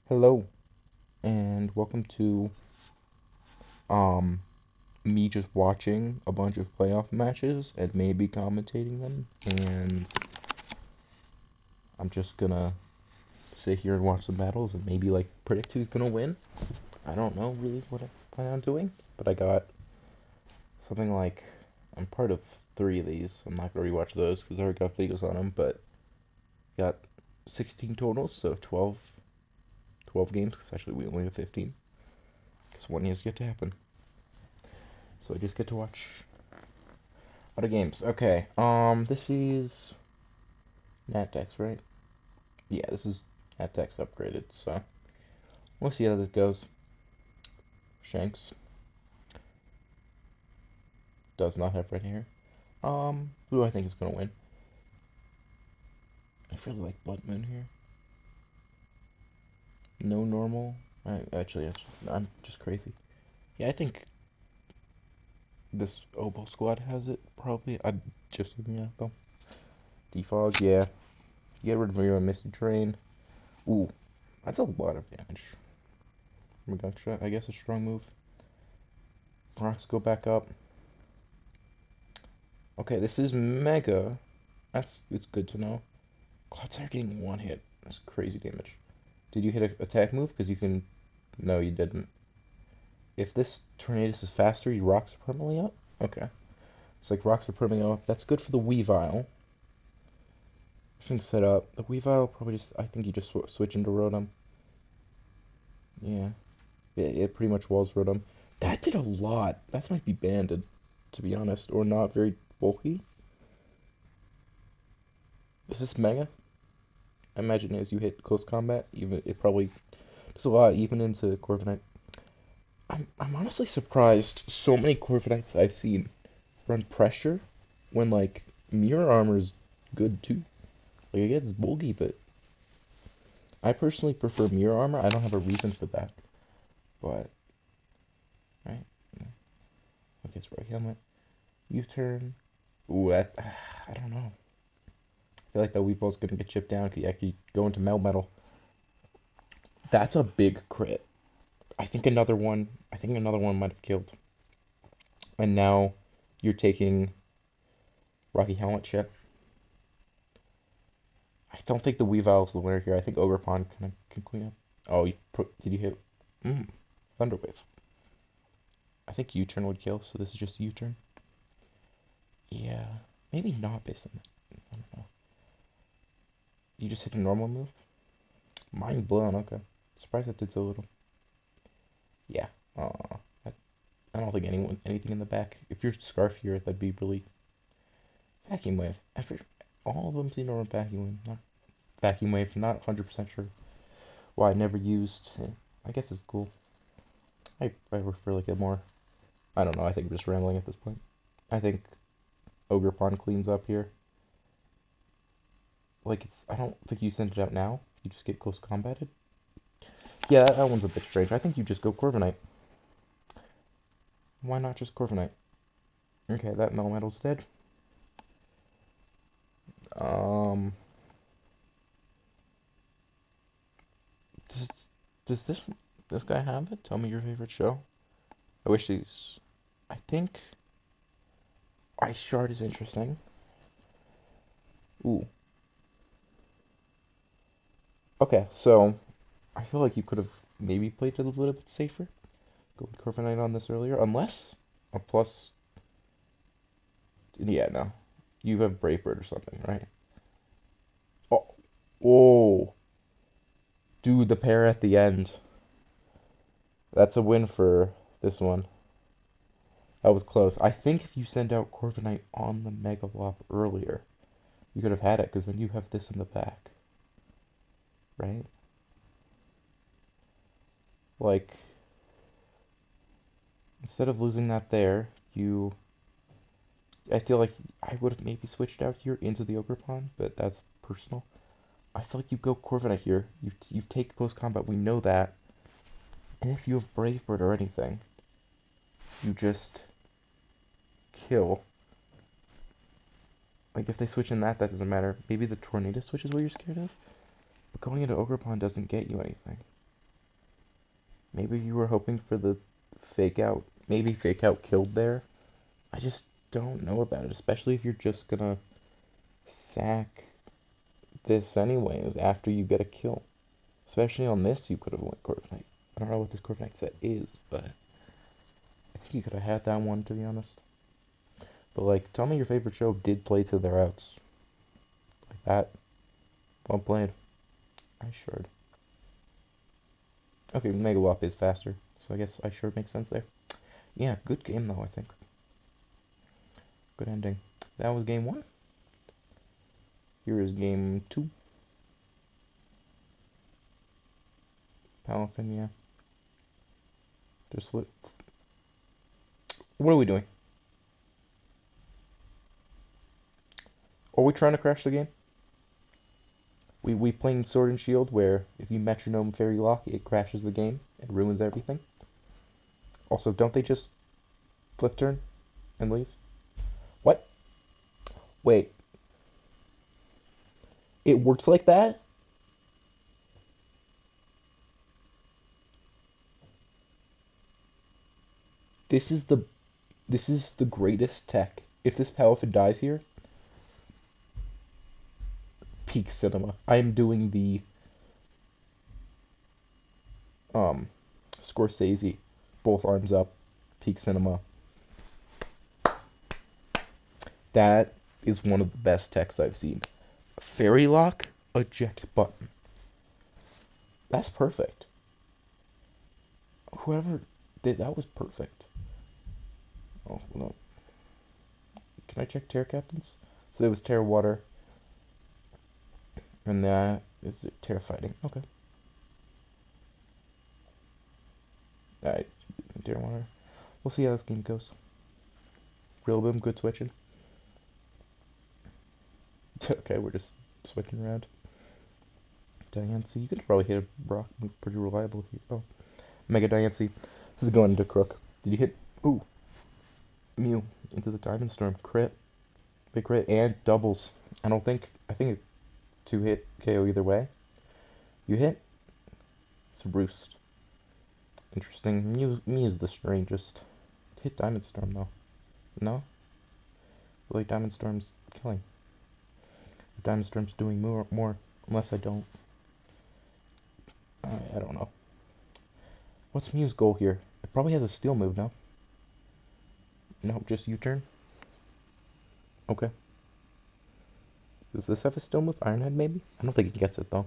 Hello, and welcome to um me just watching a bunch of playoff matches and maybe commentating them. And I'm just gonna sit here and watch the battles and maybe like predict who's gonna win. I don't know really what I plan on doing, but I got something like I'm part of three of these. I'm not gonna rewatch those because I already got videos on them, but got 16 totals, so 12 games. Because actually we only have 15. Because one has yet to happen. So I just get to watch other games. Okay. This is NatDex, right? Yeah, this is NatDex upgraded. So we'll see how this goes. Shanks does not have red hair. Who do I think is gonna win? I really like Blood Moon here. No normal. Actually, I'm just crazy. Yeah, I think this Oboe squad has it probably. I'm just looking at them. Defog, yeah. Get rid of Miro and Misty Train. Ooh, that's a lot of damage. Gunshot, I guess a strong move. Rocks go back up. Okay, this is Mega. It's good to know. Cloud's getting one hit. That's crazy damage. Did you hit an attack move? Because you can. No, you didn't. If this Tornadus is faster, he rocks are permanently up? Okay. It's like rocks are permanently up. That's good for the Weavile. This thing's set up. The Weavile probably just. I think you just switch into Rotom. Yeah. It pretty much walls Rotom. That did a lot. That might be banded, to be honest. Or not very bulky. Is this Mega? I imagine as you hit close combat, even it probably does a lot, even into Corviknight. I'm honestly surprised so many Corviknights I've seen run pressure when like mirror armor is good too. Like I get it's bulky, but I personally prefer mirror armor. I don't have a reason for that, but right. Okay, it's right helmet. U-turn. Ooh, that I don't know. I feel like the Weevil's gonna get chipped down. Could actually go into metal. That's a big crit. I think another one might have killed. And now you're taking Rocky Helmet chip. I don't think the Weavile is the winner here. I think Ogerpon can clean up. Oh, did you hit? Thunderwave. I think U-turn would kill, so this is just U-turn. Yeah, maybe not based on that. I don't know. You just hit a normal move? Mind blown, okay. Surprised that did so little. Yeah. I, I don't think anything in the back. If you're Scarf here, that'd be really vacuum wave. All of them seem to run vacuum wave. Not vacuum wave. Not 100% sure why I never used. I guess it's cool. I prefer like a more. I don't know. I think I'm just rambling at this point. I think Ogre Pond cleans up here. Like it's. I don't think you send it out now. You just get close combated. Yeah, that one's a bit strange. I think you just go Corviknight. Why not just Corviknight? Okay, that Metal's dead. Um, does does this guy have it? Tell me your favorite show. I wish these. I think Ice Shard is interesting. Ooh. Okay, so I feel like you could have maybe played it a little bit safer. Go with Corviknight on this earlier, unless a plus. Yeah, no. You have Brave Bird or something, right? Oh, oh, dude, the pair at the end. That's a win for this one. That was close. I think if you send out Corviknight on the Megalop earlier, you could have had it, because then you have this in the back, right? Like, instead of losing that there, you. I feel like I would have maybe switched out here into the Ogre Pond, but that's personal. I feel like you go Corviknight here. You take close combat. We know that. And if you have Brave Bird or anything, you just kill. Like if they switch in that doesn't matter. Maybe the Tornado switch is what you're scared of. But going into Ogre Pond doesn't get you anything. Maybe you were hoping for the fake out. Maybe fake out killed there. I just don't know about it, especially if you're just gonna sack this anyways after you get a kill. Especially on this, you could have went Corviknight. I don't know what this Corviknight set is, but I think you could have had that one, to be honest. But, like, tell me your favorite show did play to their outs. Like that. Well played. I sure. Okay, Megalop is faster, so I guess I sure makes sense there. Yeah, good game, though, I think. Good ending. That was game one. Here is game two. Palafin, yeah. Just what? What are we doing? Are we trying to crash the game? We playing Sword and Shield where if you metronome Fairy Lock, it crashes the game and ruins everything. Also, don't they just flip turn and leave? What? Wait. It works like that? This is the this is the greatest tech. If this Palafin dies here, peak cinema. I am doing the um Scorsese, both arms up, peak cinema. That is one of the best techs I've seen. Fairy Lock, eject button. That's perfect. Whoever did that was perfect. Oh no. Can I check Terra Captains? So there was Terra Water, and that is it Terra Fighting. Okay. Alright, Terra Water. We'll see how this game goes. Real boom, good switching. Okay, we're just switching around. Diancie, you could probably hit a rock move pretty reliable here. Oh, Mega Diancie. This is going into Crook. Did you hit? Ooh, Mew into the Diamond Storm. Crit. Big crit and doubles. I think a two hit KO either way. You hit? It's a roost. Interesting. Mew's the strangest. Hit Diamond Storm though. No? Like Diamond Storm's killing. Diamond Storm's doing more. Unless I don't. I don't know. What's Mew's goal here? It probably has a steel move, no? No, just U-turn? Okay. Does this have a steel move? Iron Head, maybe? I don't think it gets it, though.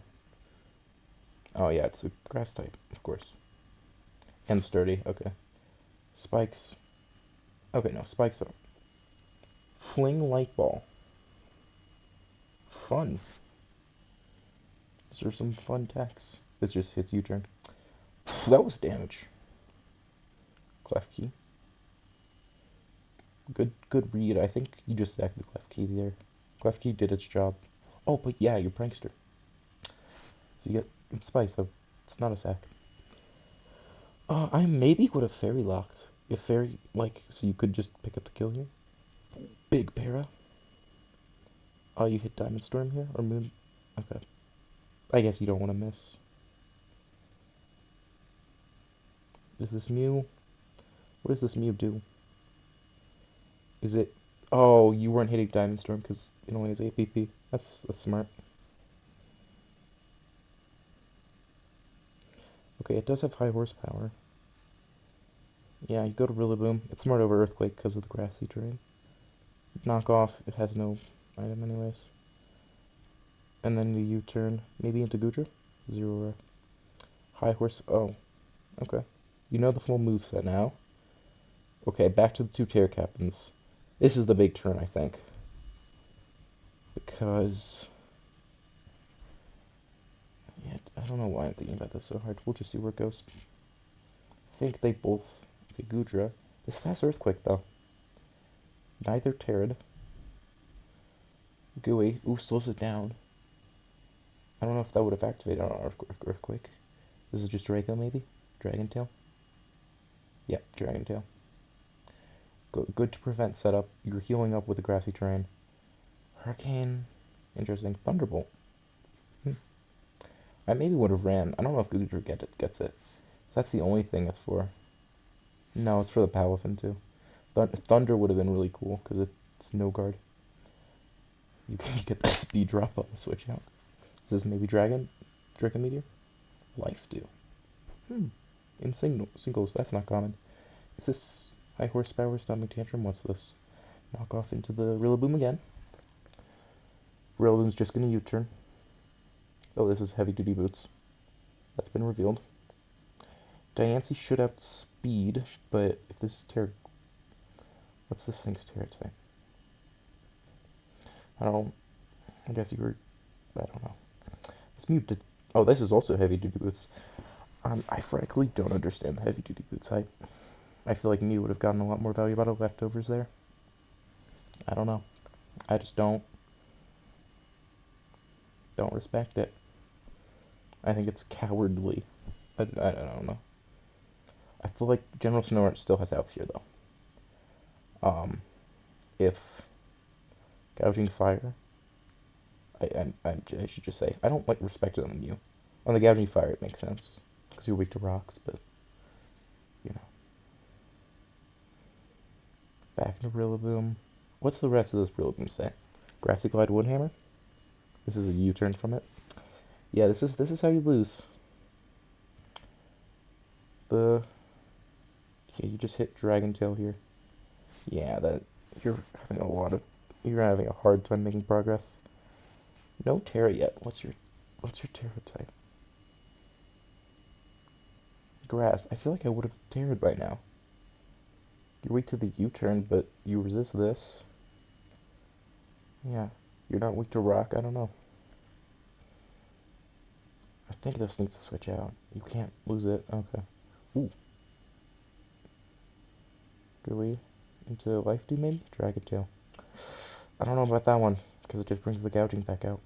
Oh, yeah, it's a grass type, of course. And sturdy, okay. Spikes. Okay, no, spikes are. Fling Light Ball. Fun. These are some fun attacks. This just hits U-turn. That was damage. Clef Key. Good read. I think you just sacked the Clef Key there. Clef Key did its job. Oh, but yeah, you're Prankster. So you get Spice, so it's not a sack. I maybe would have Fairy Locked. If Fairy, like, so you could just pick up the kill here. Big Para. Oh, you hit Diamond Storm here? Or Moon? Okay. I guess you don't want to miss. Is this Mew? What does this Mew do? Is it... Oh, you weren't hitting Diamond Storm because it only has APP. That's smart. Okay, it does have high horsepower. Yeah, you go to Rillaboom. It's smart over Earthquake because of the grassy terrain. Knock off, it has no item anyways. And then the U-turn, maybe into Goodra? Zero high horse. Oh, okay. You know the full moveset now. Okay, back to the two Terra Captains. This is the big turn, I think. Because... Yeah, I don't know why I'm thinking about this so hard. We'll just see where it goes. I think they both... Okay, Goodra. This has Earthquake, though. Neither Terrid. Gooey. Ooh, slows it down. I don't know if that would have activated on Earthquake. This is just Draco, maybe? Dragon Tail? Yep, Dragon Tail. Good to prevent setup. You're healing up with the grassy terrain. Hurricane. Interesting. Thunderbolt. I maybe would have ran. I don't know if Goodra gets it. That's the only thing it's for. No, it's for the Palafin too. Thunder would have been really cool because it's no guard. You can get that speed drop on the switch out. Is this maybe Dragon Meteor? Life do. Hmm. In singles, that's not common. Is this high horsepower stomach tantrum? What's this? Knock off into the Rillaboom again. Rillaboom's just gonna U-turn. Oh, this is heavy duty boots. That's been revealed. Diancie should have speed, but if this is what's this thing's Terra type? I guess you were, I don't know. This Mew did, oh, this is also heavy duty boots. I frankly don't understand the heavy duty boots hype. I feel like Mew would have gotten a lot more value out of leftovers there. I don't know. I just don't respect it. I think it's cowardly. I don't know. I feel like General Snore still has outs here though. If Gouging Fire, I should just say I don't like respect it on the Mew. On the Gouging Fire, it makes sense because you're weak to rocks, but you know. Back into Rillaboom. What's the rest of this Rillaboom say? Grassy Glide Woodhammer. This is a U-turn from it. Yeah, this is how you lose. Yeah, you just hit Dragon Tail here. Yeah, you're you're having a hard time making progress. No Terra yet. What's your Terra type? Grass. I feel like I would have Terra'd by now. You're weak to the U-turn, but you resist this. Yeah, you're not weak to rock. I don't know. I think this needs to switch out. You can't lose it. Okay. Ooh. Do we into Life Do maybe? Dragon Tail. I don't know about that one because it just brings the gouging back out.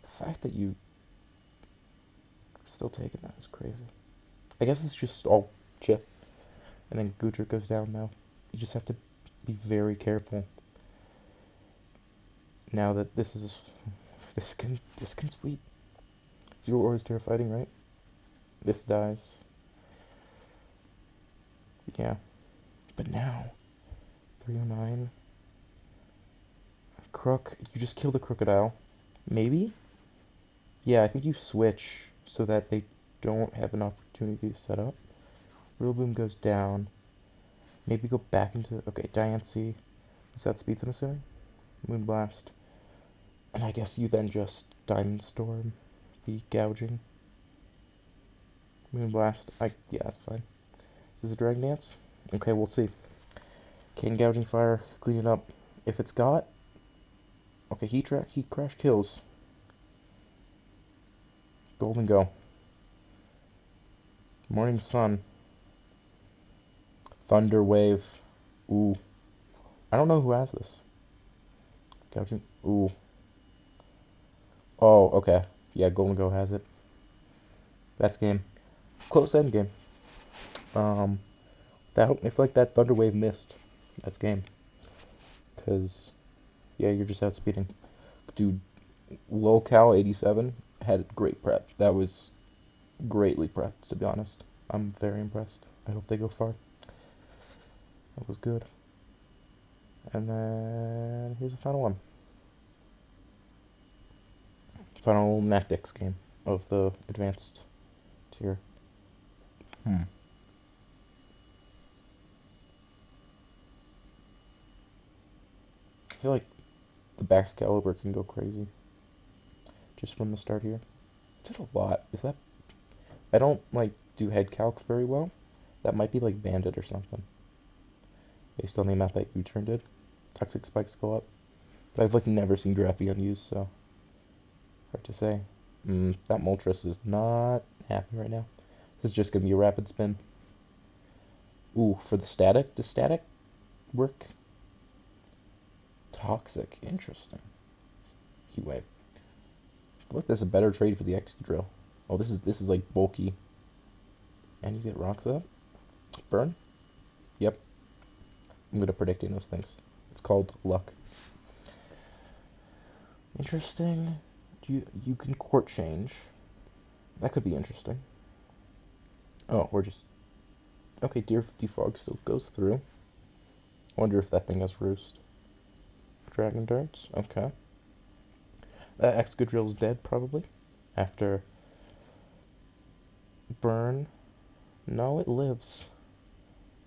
The fact that you still taking that is crazy. I guess it's just all chip, and then Goodrick goes down now. You just have to be very careful. Now that this can sweep. Zero Auras Terra fighting, right? This dies. Yeah. But now 309. Crook, you just kill the Crocodile. Maybe? Yeah, I think you switch so that they don't have an opportunity to set up. Rillaboom goes down. Maybe go back into... Okay, Diancie. Is that speeds, I'm assuming? Moonblast. And I guess you then just Diamond Storm the gouging. Moonblast. Yeah, that's fine. Is this a Dragon Dance? Okay, we'll see. Can Gouging Fire clean it up? If it's got... Okay, Heat Crash kills. Golden Go. Morning Sun. Thunder Wave. Ooh. I don't know who has this. Gouging. Ooh. Oh, okay. Yeah, Golden Go has it. That's game. Close end game. If like that Thunder Wave missed, that's game. Cause yeah, you're just outspeeding. Dude, Locale 87 had great prep. That was greatly prepped, to be honest. I'm very impressed. I hope they go far. That was good. And then here's the final one. Final Nactix game of the advanced tier. I feel like the Baxcalibur can go crazy. Just from the start here. Is it a lot? Is that... I don't, like, do head calc very well. That might be, like, Bandit or something. Based on the amount that U-turn did. Toxic spikes go up. But I've, like, never seen Drapion used, so... Hard to say. That Moltres is not happy right now. This is just gonna be a rapid spin. Ooh, for the static? Does static work? Toxic. Interesting. Heat Wave. Look, there's a better trade for the Excadrill. Oh, this is like bulky. And you get rocks up. Burn? Yep. I'm good at predicting those things. It's called luck. Interesting. You can court change. That could be interesting. Oh, we're just okay. Deer defog still goes through. Wonder if that thing has roost. Dragon darts. Okay. That Excadrill's dead probably. After burn. No, it lives.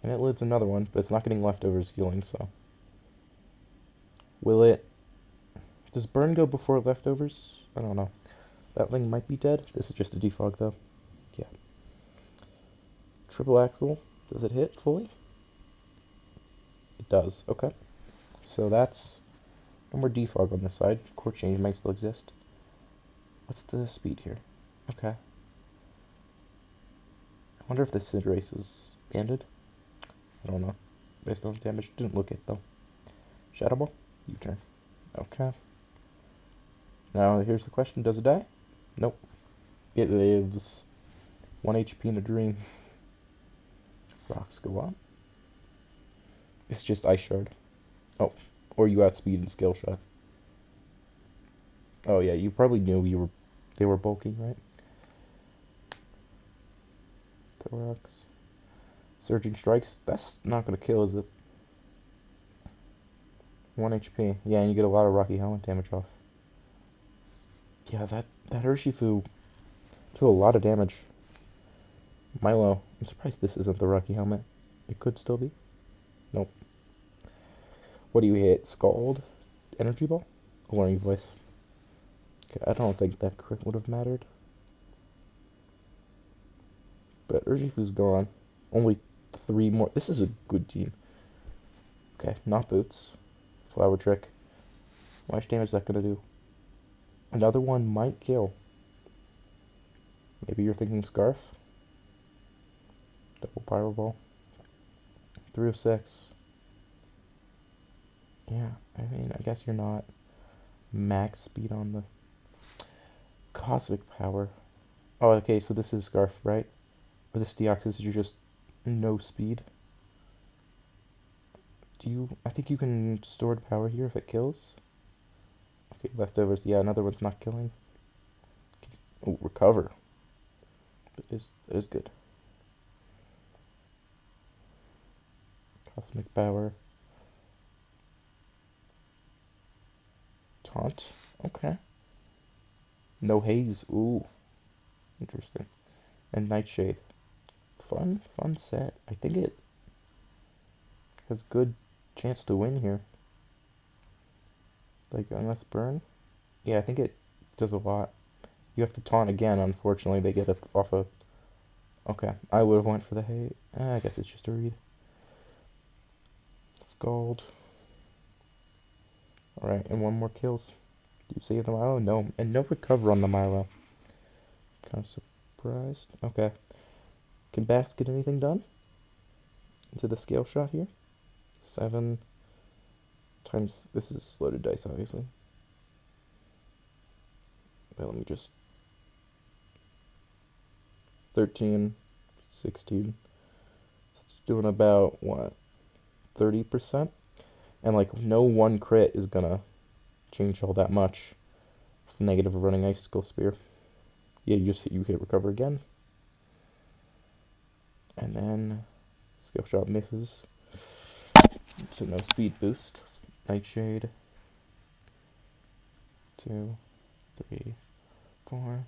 And it lives another one, but it's not getting leftovers healing, so. Will it? Does burn go before leftovers? I don't know. That thing might be dead. This is just a defog though. Yeah. Triple axle. Does it hit fully? It does. Okay. So that's no more defog on this side. Core change might still exist. What's the speed here? Okay. I wonder if the Cinderace is banded. I don't know. Based on damage, didn't look it though. Shadow Ball. U-turn. Okay. Now here's the question: does it die? Nope. It lives. 1 HP in a dream. Rocks go up. It's just Ice Shard. Oh, or you outspeed and Scale Shot. Oh yeah, you probably knew they were bulky, right? Thorax. Surging Strikes. That's not gonna kill, is it? 1 HP. Yeah, and you get a lot of Rocky Helmet damage off. Yeah, that Urshifu took a lot of damage. Milo. I'm surprised this isn't the Rocky Helmet. It could still be. Nope. What do you hit? Scald? Energy Ball? Alluring Voice. Okay, I don't think that crit would have mattered. But Urshifu's gone. Only 3 more. This is a good team. Okay, not Boots. Flower Trick. How much damage is that gonna do? Another one might kill. Maybe you're thinking Scarf? Double Pyro Ball. 306. Yeah, I mean, I guess you're not max speed on the Cosmic Power. Oh, okay, so this is Scarf, right? Or this Deoxys, you're just no speed. I think you can stored power here if it kills. Okay, leftovers. Yeah, another one's not killing. Oh, recover. That is good. Cosmic Power. Taunt. Okay. No haze. Ooh, interesting. And Nightshade. Fun set. I think it has good chance to win here. Like, unless burn? Yeah, I think it does a lot. You have to taunt again, unfortunately. They get it off of... Okay, I would have went for the hate. I guess it's just a read. Scald. Alright, and 1 more kills. Do you save the Milo? No. And no recover on the Milo. Kind of surprised. Okay. Can Bass get anything done? Into the scale shot here? 7 times... This is loaded dice, obviously. But let me just... 13, 16. So it's doing about, what, 30%? And, like, no one crit is gonna change all that much. It's the negative of running Icicle Spear. Yeah, you hit recover again. And then Scale Shot misses. So no speed boost. Nightshade. 2, 3, 4.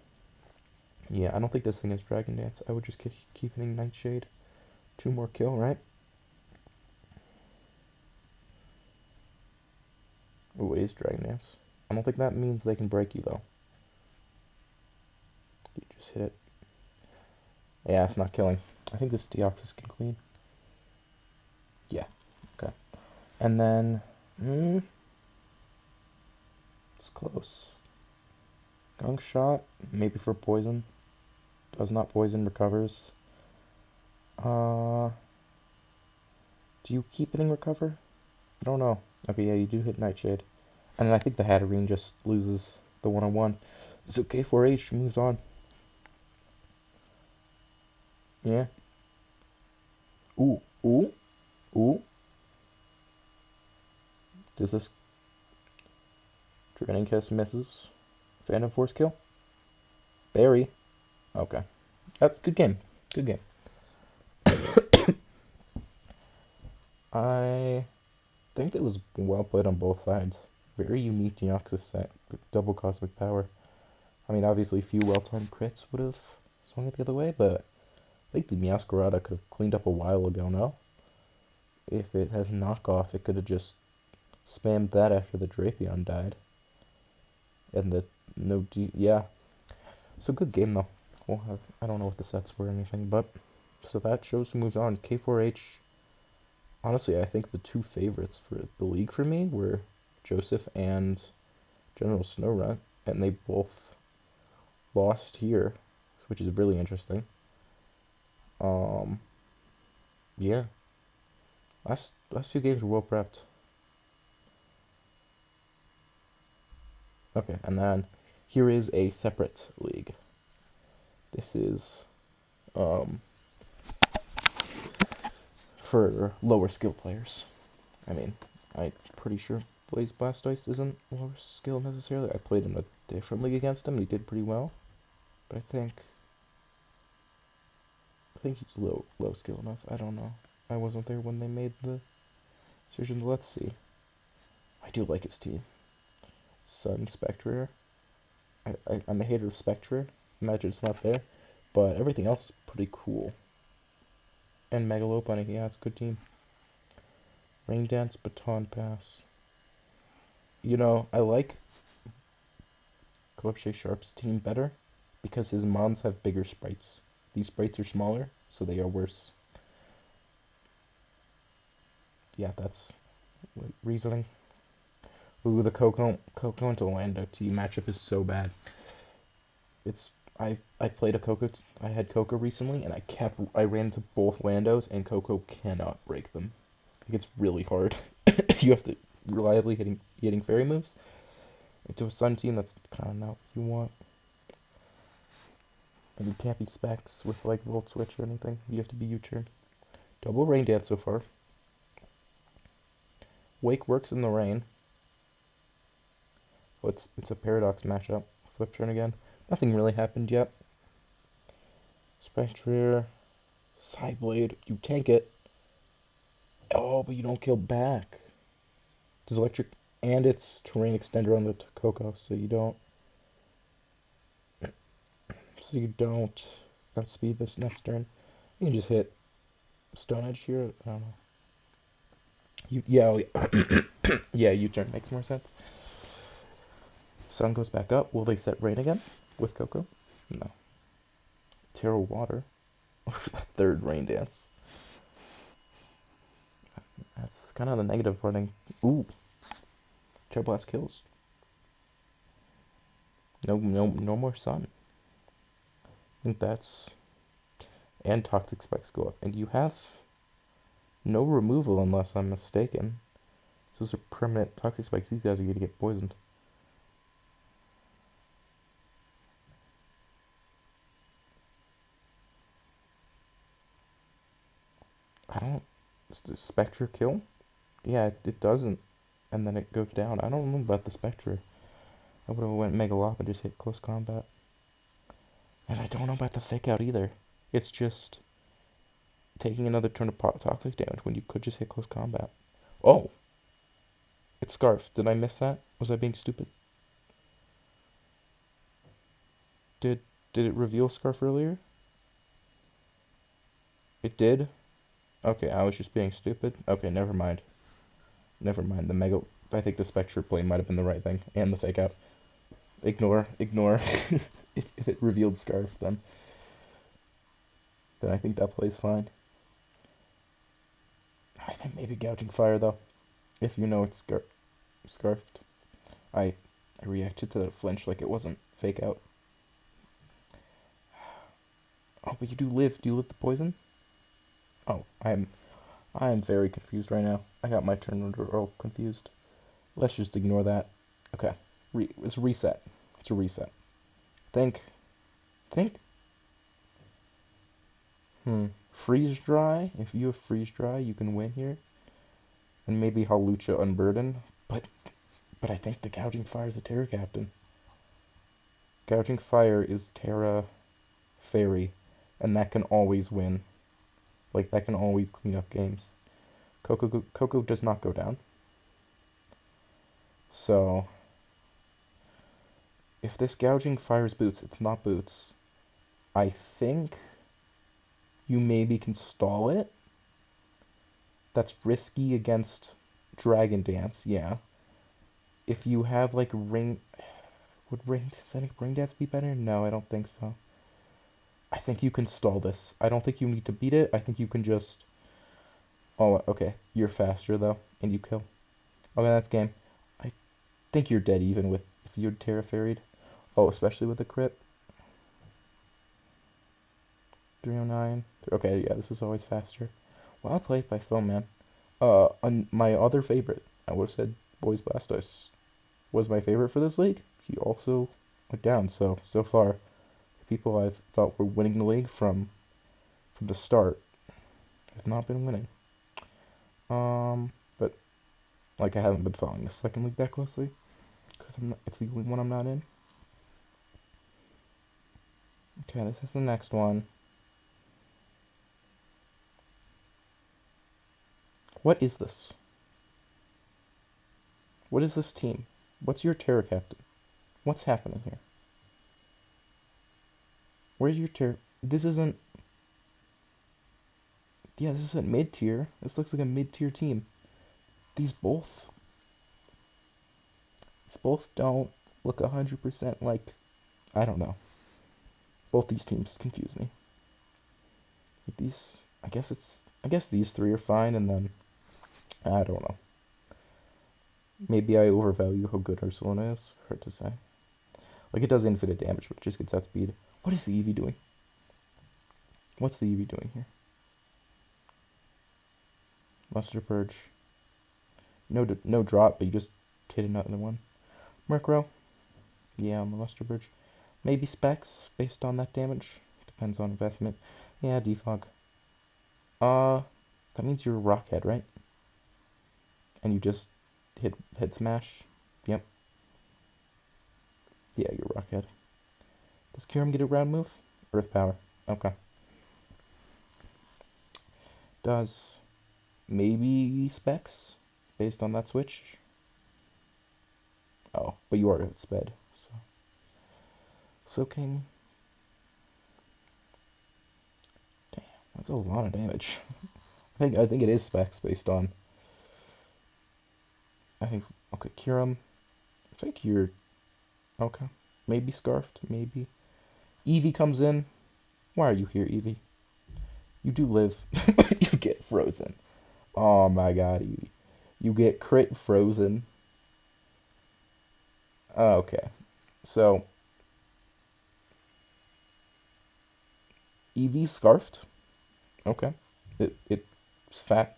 Yeah, I don't think this thing has Dragon Dance. I would just keep hitting Nightshade. 2 more kill, right? Oh, it is Dragon Dance. I don't think that means they can break you, though. You just hit it. Yeah, it's not killing. I think this Deoxys can clean. Yeah, okay. And then... it's close. Gunk Shot, maybe for poison. Does not poison, recovers. Do you keep hitting recover? I don't know. Okay, yeah, you do hit Nightshade. And then I think the Hatterene just loses the one-on-one. It's okay, 4H moves on. Yeah. Ooh, ooh, ooh. Does this Draining Kiss misses? Phantom Force kill. Barry. Okay. Good game. Good game. I think that was well played on both sides. Very unique Deoxys set. Double Cosmic Power. I mean, obviously, a few well-timed crits would have swung it the other way, but I think the Meowscarada could have cleaned up a while ago, no? If it has knockoff, it could have just spammed that after the Drapion died. And the no D. Yeah. So good game, though. Well, I don't know what the sets were or anything, but. So that shows who moves on. K4H. Honestly, I think the two favorites for the league for me were Joseph and General Snowrun, and they both lost here, which is really interesting. Um, yeah, last two games were well prepped. Okay, and then here is a separate league. This is um for lower skill players. I mean, I'm pretty sure Blaze Blastoise isn't lower skill necessarily. I played in a different league against him. He did pretty well, but I think he's low skill enough. I don't know. I wasn't there when they made the decisions. Let's see. I do like his team. Sun Spectre. I'm a hater of Spectre. Imagine it's not there, but everything else is pretty cool. And Megalopony, yeah, it's a good team. Rain Dance, Baton Pass. I like Calypso Sharp's team better because his mons have bigger sprites. These sprites are smaller, so they are worse. Yeah, that's reasoning. Ooh, the Coco and Orlando team matchup is so bad. It's I played a Coco. I had Coco recently, and I ran into both Landos, and Coco cannot break them. It's really hard. You have to reliably hitting fairy moves. Into a Sun team, that's kind of not what you want. And you can't be Specs with like Volt Switch or anything. You have to be U-turn. Double Rain Dance so far. Wake works in the rain. Oh, it's a Paradox matchup. Flip turn again. Nothing really happened yet. Spectre. Psyblade. You tank it. Oh, but you don't kill back. Does electric and it's terrain extender on the Coco, so you don't outspeed this next turn. You can just hit Stone Edge here. I don't know. Yeah, U-turn makes more sense. Sun goes back up. Will they set rain again with Coco? No. Terra Water. Third Rain Dance. That's kind of the negative running. Ooh. Terra Blast kills. No more Sun. I think that's... And Toxic Spikes go up. And you have no removal unless I'm mistaken. Those are permanent Toxic Spikes. These guys are going to get poisoned. I don't... Does the Spectre kill? Yeah, it doesn't. And then it goes down. I don't know about the Spectre. I would have went Megalop and just hit close combat. And I don't know about the Fake Out either. It's just taking another turn of toxic damage when you could just hit close combat. Oh! It's Scarf. Did I miss that? Was I being stupid? Did it reveal Scarf earlier? It did? Okay, I was just being stupid. Okay, never mind. Never mind. I think the Spectre play might have been the right thing. And the Fake Out. Ignore. If it revealed Scarf, then I think that plays fine. I think maybe Gouging Fire, though. If you know it's Scarfed. I reacted to the flinch like it wasn't Fake Out. Oh, but you do live. Do you live the poison? Oh, I am very confused right now. I got my turn order all confused. Let's just ignore that. Okay. It's a reset. It's a reset. Think. Freeze Dry. If you have Freeze Dry, you can win here. And maybe Hawlucha Unburden. But I think the Gouging Fire is a Terror Captain. Gouging Fire is Terra Fairy, and that can always win. Like, that can always clean up games. Coco does not go down. So, if this Gouging fires Boots, it's not Boots. I think you maybe can stall it. That's risky against Dragon Dance, yeah. If you have like Ring... Would Ring Dance be better? No, I don't think so. I think you can stall this. I don't think you need to beat it. I think you can just... Oh, okay. You're faster, though, and you kill. Okay, that's game. I think you're dead even with if you'd Terra Fairy'd. Oh, especially with the crit. 309. Okay, yeah, this is always faster. Well played by Phil, man. My other favorite, I would have said Boys Blastoise, was my favorite for this league. He also went down, so far, the people I've thought were winning the league from the start have not been winning. But like I haven't been following the second league that closely because it's the only one I'm not in. Okay, this is the next one. What is this? What is this team? What's your Terra Captain? What's happening here? Where's your Terra? This isn't... Yeah, this isn't mid-tier. This looks like a mid-tier team. These both... These both don't look 100% like... I don't know. Both these teams confuse me. These... I guess these three are fine, and then... I don't know. Maybe I overvalue how good Ursulina is. Hard to say. Like, it does infinite damage, but it just gets that speed. What is the Eevee doing? What's the Eevee doing here? Luster Purge. No drop, but you just hit another one. Murkrow. Yeah, on the Luster Purge. Maybe Specs, based on that damage. Depends on investment. Yeah, Defog. That means you're a Rockhead, right? And you just hit Smash. Yep. Yeah, you're Rockhead. Does Kyurem get a round move? Earth Power. Okay. Does maybe Specs, based on that switch? Oh, but you are at sped, so. Soaking. Damn, that's a lot of damage. I think it is Specs based on. I think okay, Kyurem. I think you're okay. Maybe Scarfed, maybe. Eevee comes in. Why are you here, Eevee? You do live, but you get frozen. Oh my god, Eevee. You get crit frozen. Okay. So Eevee Scarfed. Okay. It's fat.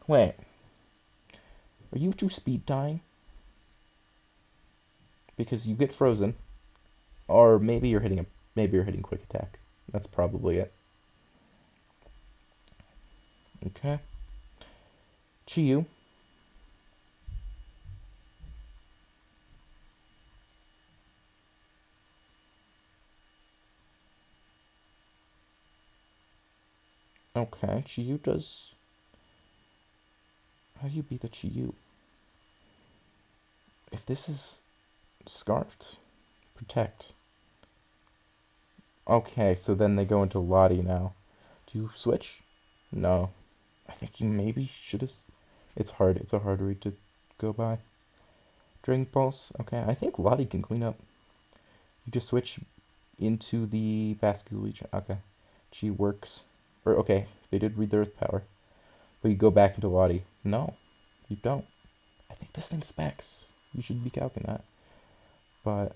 Wait. Are you two speed dying? Because you get frozen. Or maybe you're hitting quick attack. That's probably it. Okay. Chiyu. Okay, Chiyu does... How do you beat the Chiyu? If this is Scarfed, Protect. Okay, so then they go into Lottie now. Do you switch? No. I think you maybe should have... It's hard. It's a hard read to go by. Dragon Pulse. Okay, I think Lottie can clean up. You just switch into the Basket Legion. Okay. She works. Or, okay, they did read the Earth Power. But you go back into Lottie. No, you don't. I think this thing's Specs. You should be calcing that. But...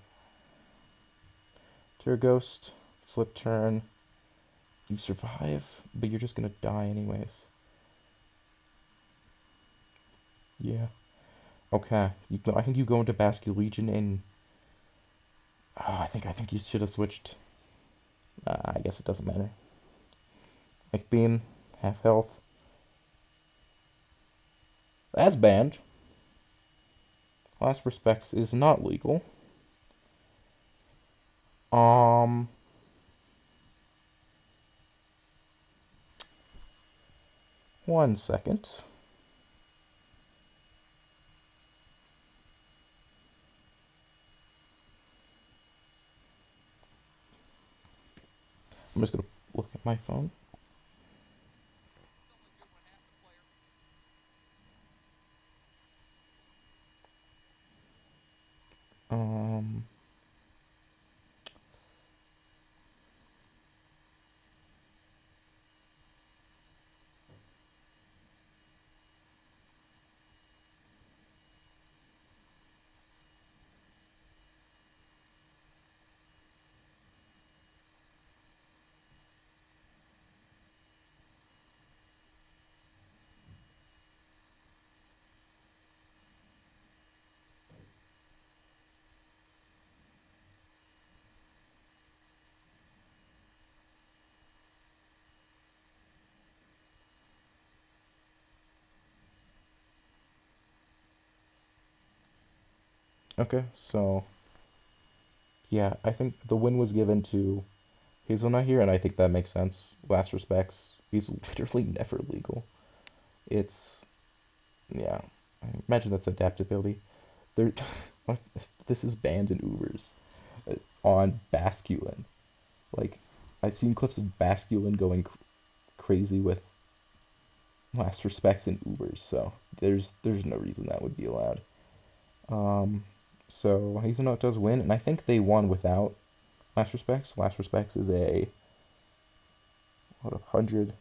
Terra Ghost. Flip turn. You survive, but you're just gonna die anyways. Yeah. Okay. I think you go into Basket Legion and... Oh, I think you should have switched. I guess it doesn't matter. Like Beam, half health. That's banned. Last Respects is not legal. 1 second. I'm just gonna look at my phone. Um, okay, so yeah, I think the win was given to Hazelnut here, and I think that makes sense. Last respects, he's literally never legal. It's yeah, I imagine that's adaptability. There, this is banned in Ubers on Basculin. Like, I've seen clips of Basculin going crazy with last respects in Ubers, so there's no reason that would be allowed. Um, so Hazelnut does win, and I think they won without last respects. Last respects is a what 100,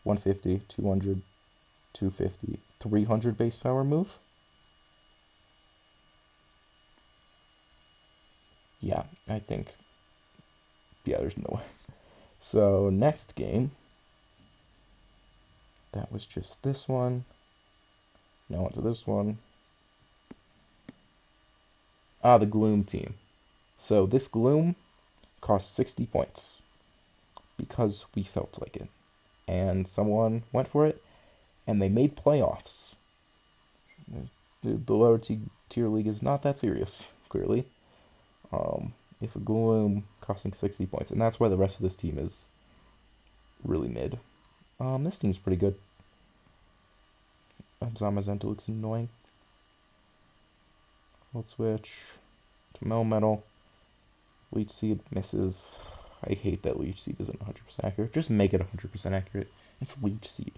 150, 200, 250, 300 base power move. Yeah, I think yeah, there's no way. So next game, that was just this one. Now onto this one. Ah, the Gloom team. So this Gloom cost 60 points because we felt like it. And someone went for it, and they made playoffs. The lower tier league is not that serious, clearly. If a Gloom costing 60 points, and that's why the rest of this team is really mid. This team's pretty good. Zamazenta looks annoying. Let's switch to Melmetal. Leech Seed misses. I hate that Leech Seed isn't 100% accurate. Just make it 100% accurate. It's Leech Seed.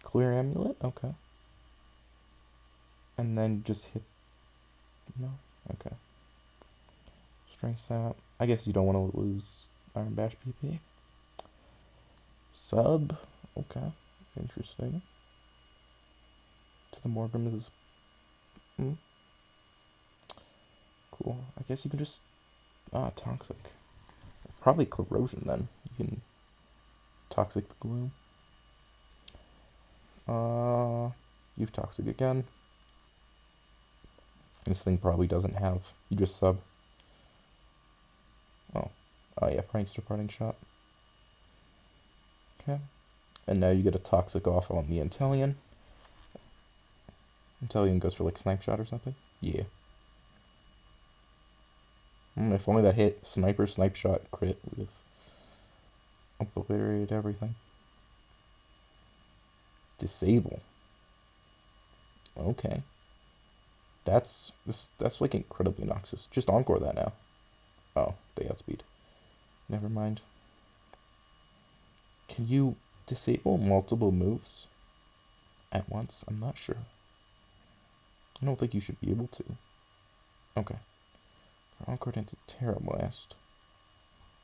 Clear Amulet? Okay. And then just hit... No? Okay. Strength Sap. I guess you don't want to lose Iron Bash PP. Sub. Okay. Interesting. To the Morgrim is... Cool. I guess you can just... Ah, Toxic. Probably Corrosion then. You can Toxic the Gloom. You Toxic again. This thing probably doesn't have. You just sub. Oh. Oh yeah, Prankster Parting Shot. Okay. And now you get a Toxic off on the Intellion. Intellion goes for like Snipe Shot or something? Yeah. If only that hit. Sniper, Snipe Shot, crit with obliterate everything. Disable. Okay. That's like incredibly noxious. Just encore that now. Oh, they outspeed. Never mind. Can you disable multiple moves at once? I'm not sure. I don't think you should be able to. Okay. Encored into Terra Blast.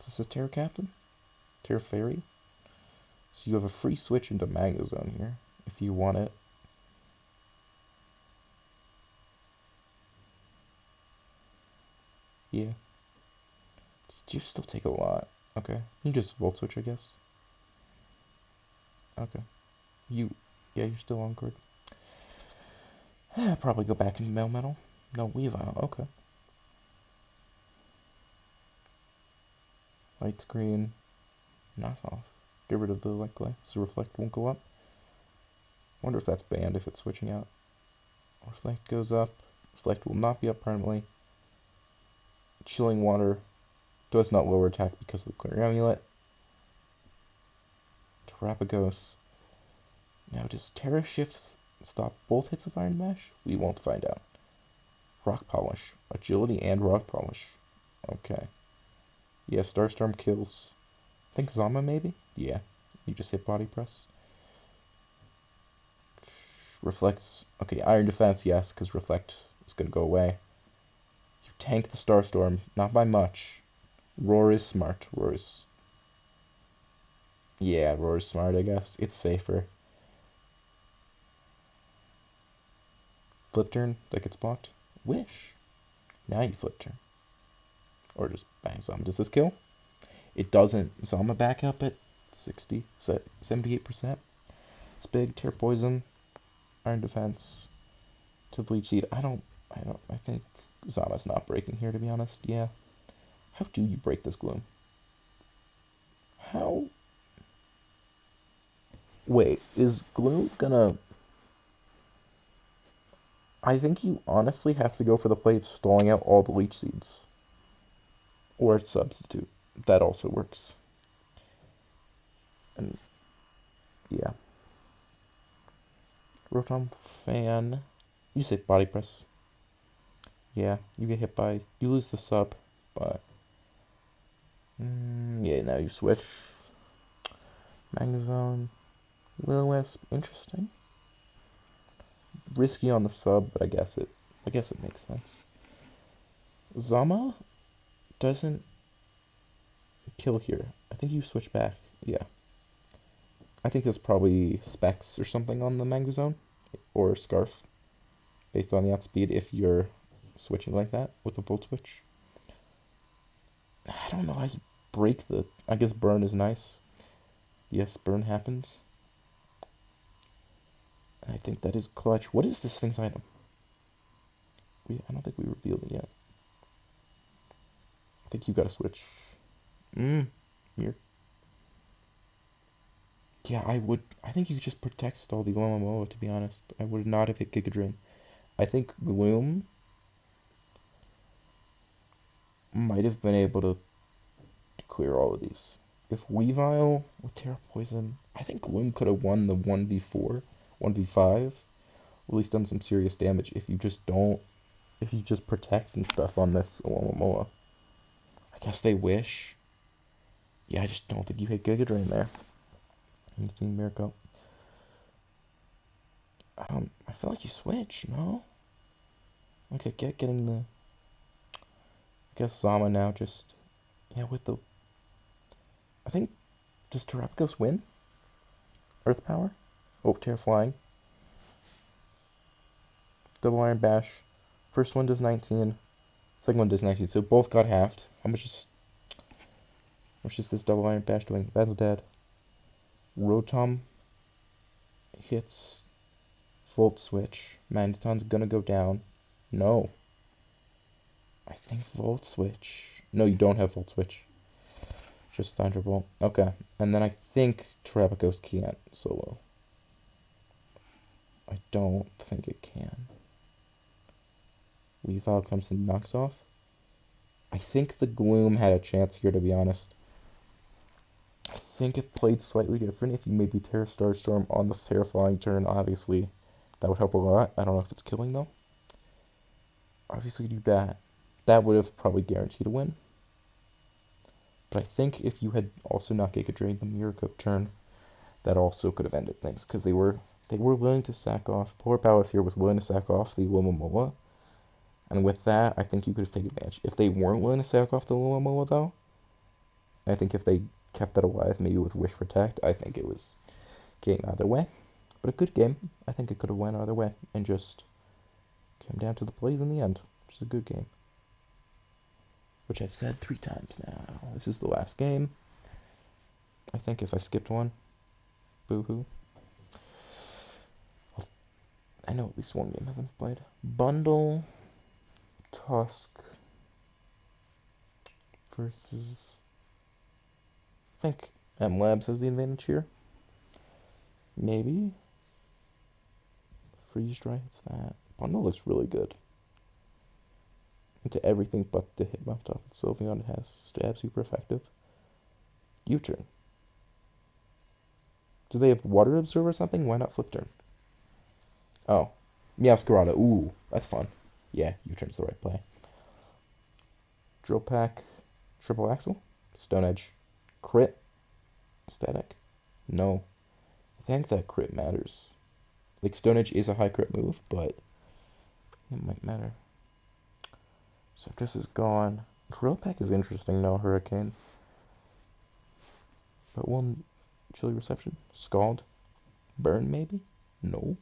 Is this a Terra Captain? Terra Fairy? So you have a free switch into Magna Zone here, if you want it. Yeah. You still take a lot. Okay. You just Volt Switch, I guess. Okay. Yeah, you're still Encored. Probably go back into Melmetal. No, Weavile. Okay. Light Screen. Knock off. Get rid of the Light Glare, so Reflect won't go up. Wonder if that's banned if it's switching out. Reflect goes up. Reflect will not be up permanently. Chilling Water does not lower attack because of the Clear Amulet. Terrapagos. Now, does Terra Shift stop both hits of Iron Mash? We won't find out. Rock Polish. Agility and Rock Polish. Okay. Yeah, Starstorm kills. I think Zama maybe? Yeah. You just hit Body Press. Reflects. Okay, Iron Defense, yes, because Reflect is going to go away. You tank the Starstorm, not by much. Roar is smart. Roar is. Yeah, Roar is smart, I guess. It's safer. Flip turn, that gets blocked. Wish. Now you flip turn. Or just bang Zama. Does this kill? It doesn't. Zama back up at 60, 78%. It's big. Tear Poison. Iron Defense. To the lead seed. I think Zama's not breaking here, to be honest. Yeah. How do you break this Gloom? How? Wait, is Gloom gonna... I think you honestly have to go for the play of stalling out all the leech seeds. Or substitute. That also works. And yeah. Rotom Fan. You say Body Press. Yeah, you get hit by... You lose the sub, but... yeah, now you switch. Magnezone. Will-O-Wisp. Interesting. Risky on the sub, but I guess it makes sense. Zama doesn't kill here. I think you switch back. Yeah. I think there's probably specs or something on the Magnezone. Or Scarf. Based on the outspeed if you're switching like that with a Volt Switch. I don't know how you break the... I guess Burn is nice. Yes, Burn happens. And I think that is clutch. What is this thing's item? I don't think we revealed it yet. I think you gotta switch. You're... Yeah, I think you just protect stall the Momoa, to be honest. I would not have hit Giga Drain. I think Gloom might have been able to clear all of these. If Weavile with Terra Poison, I think Gloom could have won the 1v4, 1v5, or at least done some serious damage if you just protect and stuff on this Momoa. I guess they wish. Yeah, I just don't think you hit Giga Drain there. You've seen Miracle. I feel like you switch, no? Okay, getting the... I guess Zama now just... Yeah, with the... I think... Does Terrapagos win? Earth Power? Oh, Terra Flying. Double Iron Bash. First one does 19. Second one does 19. So both got halved. How much is this Double Iron Bash doing? That's dead. Rotom hits Volt Switch. Magneton's gonna go down. No. I think Volt Switch. No, you don't have Volt Switch. Just Thunderbolt. Okay. And then I think Terrapagos can't solo. I don't think it can. Weavile comes and knocks off. I think the Gloom had a chance here, to be honest. I think it played slightly different. If you maybe Terra Starstorm on the fair flying turn, obviously, that would help a lot. I don't know if it's killing, though. Obviously, do that. That would have probably guaranteed a win. But I think if you had also not Giga Drained the Mirror Coat turn, that also could have ended things. Because they were willing to sack off. Polar Palace here was willing to sack off the Lumomoa. And with that, I think you could have taken advantage. If they weren't willing to sack off the Lumomoa, though, I think if they kept that alive, maybe with Wish Protect, I think it was game either way. But a good game. I think it could have went either way. And just came down to the plays in the end, which is a good game. Which I've said 3 times now. This is the last game. I think if I skipped one, boo-hoo. Well, I know at least one game hasn't played. Bundle, Tusk versus... I think M Labs has the advantage here. Maybe. Freeze Dry hits that. Bundle looks really good. Into everything but the hitbox off of Sylveon. It has stab super effective. U-turn. Do they have Water Absorb or something? Why not Flip Turn? Oh. Meowscarada. Ooh, that's fun. Yeah, U-turn's the right play. Drill Pack. Triple Axle. Stone Edge. Crit. Static. No. I think that crit matters. Like, Stone Edge is a high crit move, but it might matter. So if this is gone. Drill Pack is interesting now, Hurricane. But one Chilly Reception. Scald. Burn, maybe? Nope.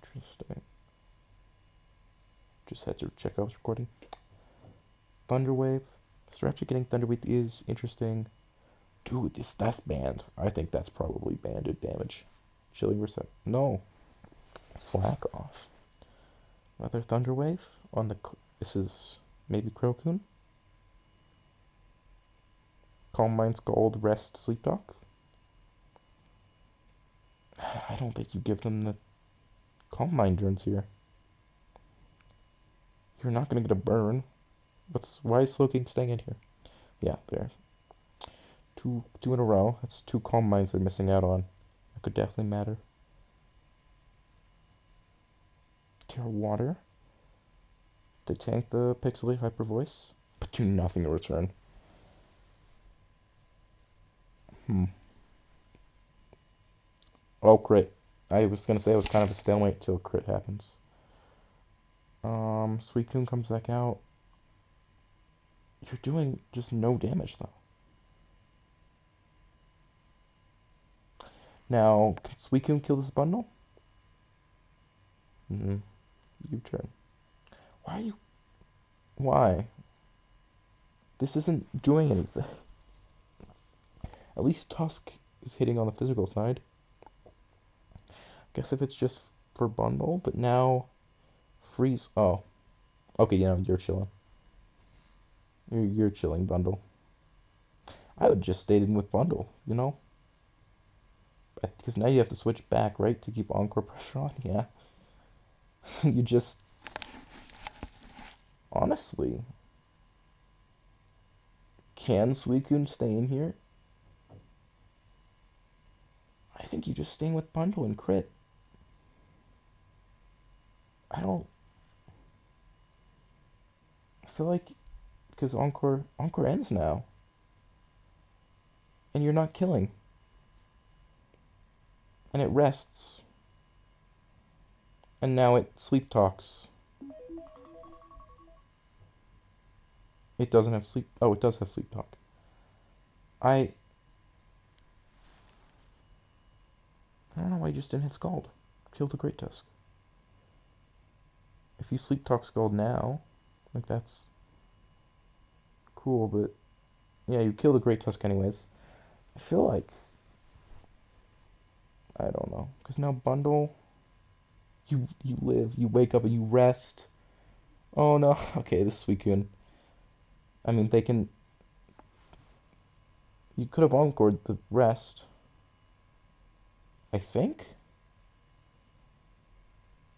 Interesting. Just had to check I was recording. Thunderwave. Strategy getting Thunderwave is interesting. Dude, that's banned. I think that's probably banded damage. Chilly Reception. No. Slack off. Another Thunderwave on the. This is maybe Crocoon. Calm Mind, Scald, Rest, Sleep Talk. I don't think you give them the Calm Mind turns here. You're not gonna get a burn. Why is Slowking staying in here? Yeah, there. Two in a row. That's two Calm Minds they're missing out on. That could definitely matter. Tear Water. They tank the Pixelate Hyper Voice, but do nothing in return. Oh, crit. I was gonna say it was kind of a stalemate till crit happens. Suicune comes back out. You're doing just no damage though. Now, can Suicune kill this bundle? U-turn. Why are you? Why? This isn't doing anything. At least Tusk is hitting on the physical side. Guess if it's just for bundle, but now freeze. Oh, okay. You're chilling. You're chilling bundle. I would just stayed in with bundle. Because now you have to switch back, right, to keep Encore pressure on. Yeah. You just honestly can Suicune stay in here? I think you just staying with bundle and crit. I don't. I feel like because Encore ends now, and you're not killing, and it rests, and now it sleep talks. It doesn't have sleep. Oh, it does have sleep talk. I don't know why you just didn't hit Scald. Kill the Great Tusk. If you sleep talk Scald now, like that's cool, but yeah, you kill the Great Tusk anyways. I feel like I don't know, because now bundle, you live, you wake up and you rest. Oh no, okay, this Suicune. I mean, they can. You could have encored the rest. I think.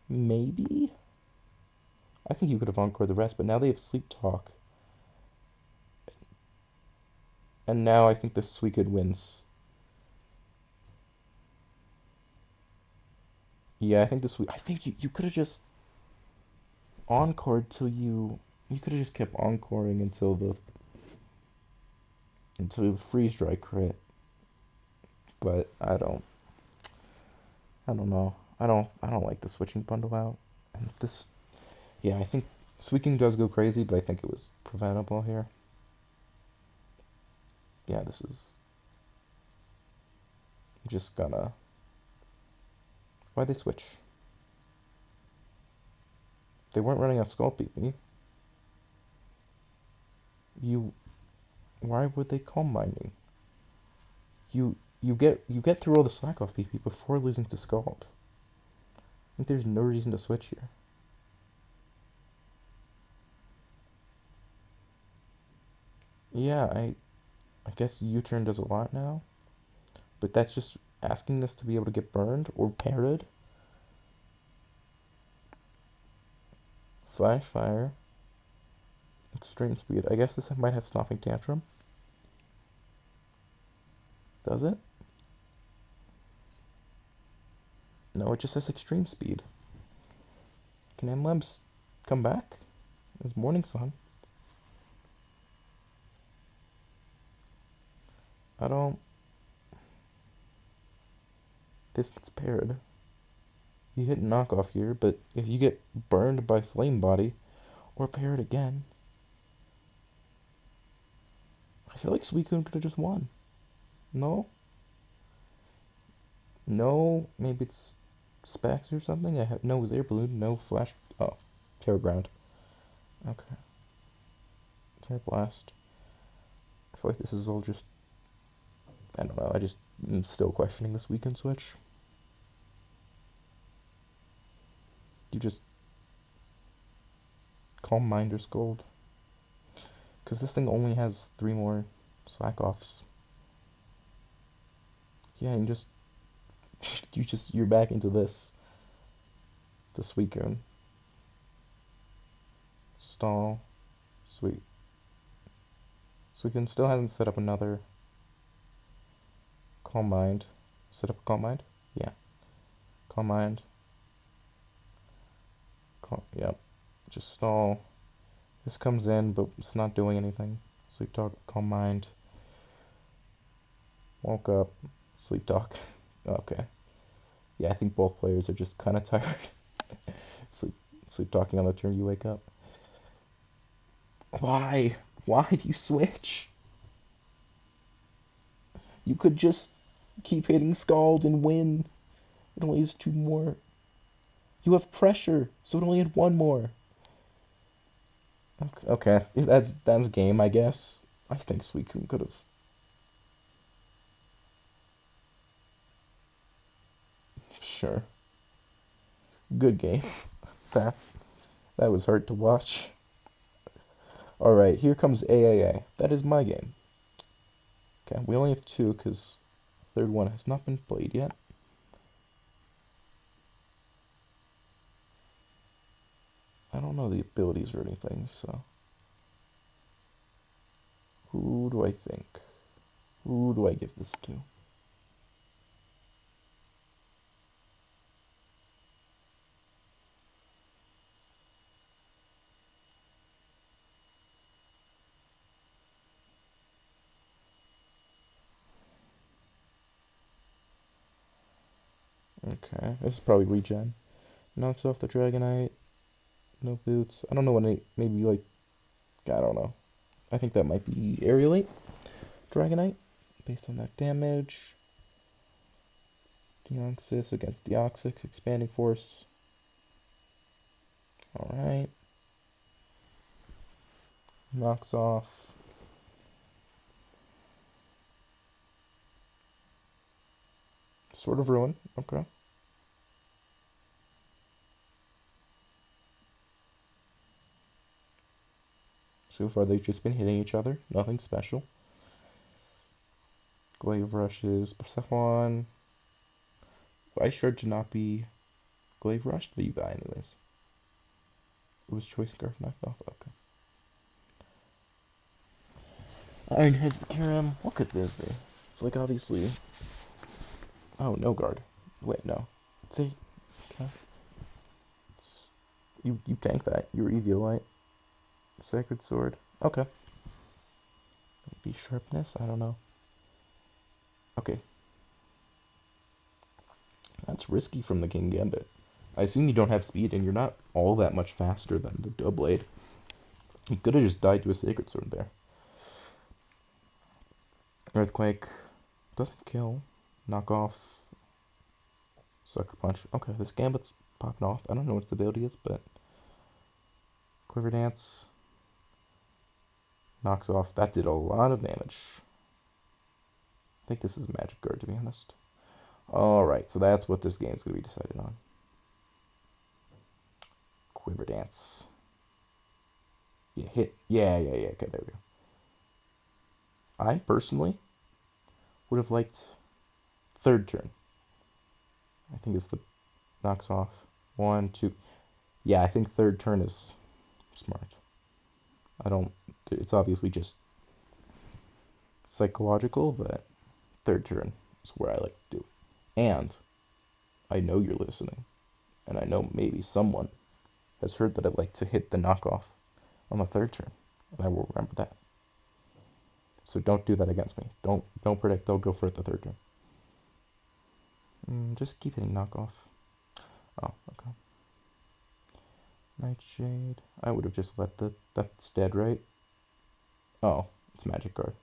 Maybe. I think you could have encored the rest, but now they have sleep talk, and now I think the Suicune wins. Yeah, I think this. I think you could have just encored till you could have just kept encoring until the freeze dry crit. But I don't know. I don't like the switching bundle out. And this yeah, I think Suicune does go crazy, but I think it was preventable here. Yeah, this is just gonna why'd they switch? They weren't running a Skull PP. You why would they calm mining? You get through all the slack off PP before losing to Scald. I think there's no reason to switch here. Yeah, I guess U-turn does a lot now, but that's just asking this to be able to get burned or parried. Flash fire, extreme speed. I guess this might have Snoffing Tantrum. Does it? No, it just says extreme speed. Can NLabs come back? It's Morning Sun. I don't... Distance paired. You hit knockoff here, but if you get burned by Flame Body, or paired again, I feel like Suicune could have just won. No? No? Maybe it's Specs or something? I have no Air Balloon, no Flash... Oh, Terra Ground. Okay. Terra Blast. I feel like this is all just... I don't know, I'm still questioning this weekend switch. You just Calm Mind or Scold. Because this thing only has 3 more slack offs. Yeah, and just you're back into this weekend. Stall. Sweet. Suicune still hasn't set up another Calm Mind. Set up a Calm Mind? Yeah. Calm Mind. Yep. Just stall. This comes in, but it's not doing anything. Sleep Talk, Calm Mind. Woke up. Sleep Talk. Okay. Yeah, I think both players are just kind of tired. sleep, sleep talking on the turn you wake up. Why? Why do you switch? You could just keep hitting Scald and win. It only has 2 more. You have pressure, so it only had 1 more. Okay, that's game, I guess. I think Suicune could have. Sure. Good game. That that was hard to watch. All right, here comes AAA. That is my game. Okay, we only have 2 because third one has not been played yet. I don't know the abilities or anything, so who do I think? Who do I give this to? Okay, this is probably regen. Knocks off the Dragonite. No boots. I don't know what maybe like I don't know. I think that might be Aerialate Dragonite based on that damage. Deoxys against Deoxys, Expanding Force. Alright. Knocks off. Sword of Ruin. Okay. So far they've just been hitting each other. Nothing special. Glaive Rushes. Persephone. I sure to not be Glaive Rushed, but you die anyways. It was Choice Scarf knocked off. Okay. Iron Head's the Karam. What could this be? It's like obviously. Oh, no guard. Wait, no. See, okay. You tank that. Your Eviolite. Sacred Sword. Okay. Maybe Sharpness? I don't know. Okay. That's risky from the King Gambit. I assume you don't have speed and you're not all that much faster than the Doublade. You could have just died to a Sacred Sword there. Earthquake. Doesn't kill. Knock off. Sucker Punch. Okay, this Gambit's popping off. I don't know what its ability is, but... Quiver Dance. Knocks off. That did a lot of damage. I think this is a Magic Guard, to be honest. Alright, so that's what this game's going to be decided on. Quiver Dance. Yeah, hit. Yeah. Okay, there we go. I, personally, would have liked third turn. I think it's the knocks off. 1, 2. Yeah, I think third turn is smart. It's obviously just psychological, but Third turn is where I like to do. And I know you're listening, and I know maybe someone has heard that I like to hit the knockoff on the third turn, and I will remember that. So don't do that against me. Don't predict I'll go for it the third turn. Just keep hitting knockoff. Oh, okay. Nightshade. I would have just let that's dead, right? Oh, it's magic card.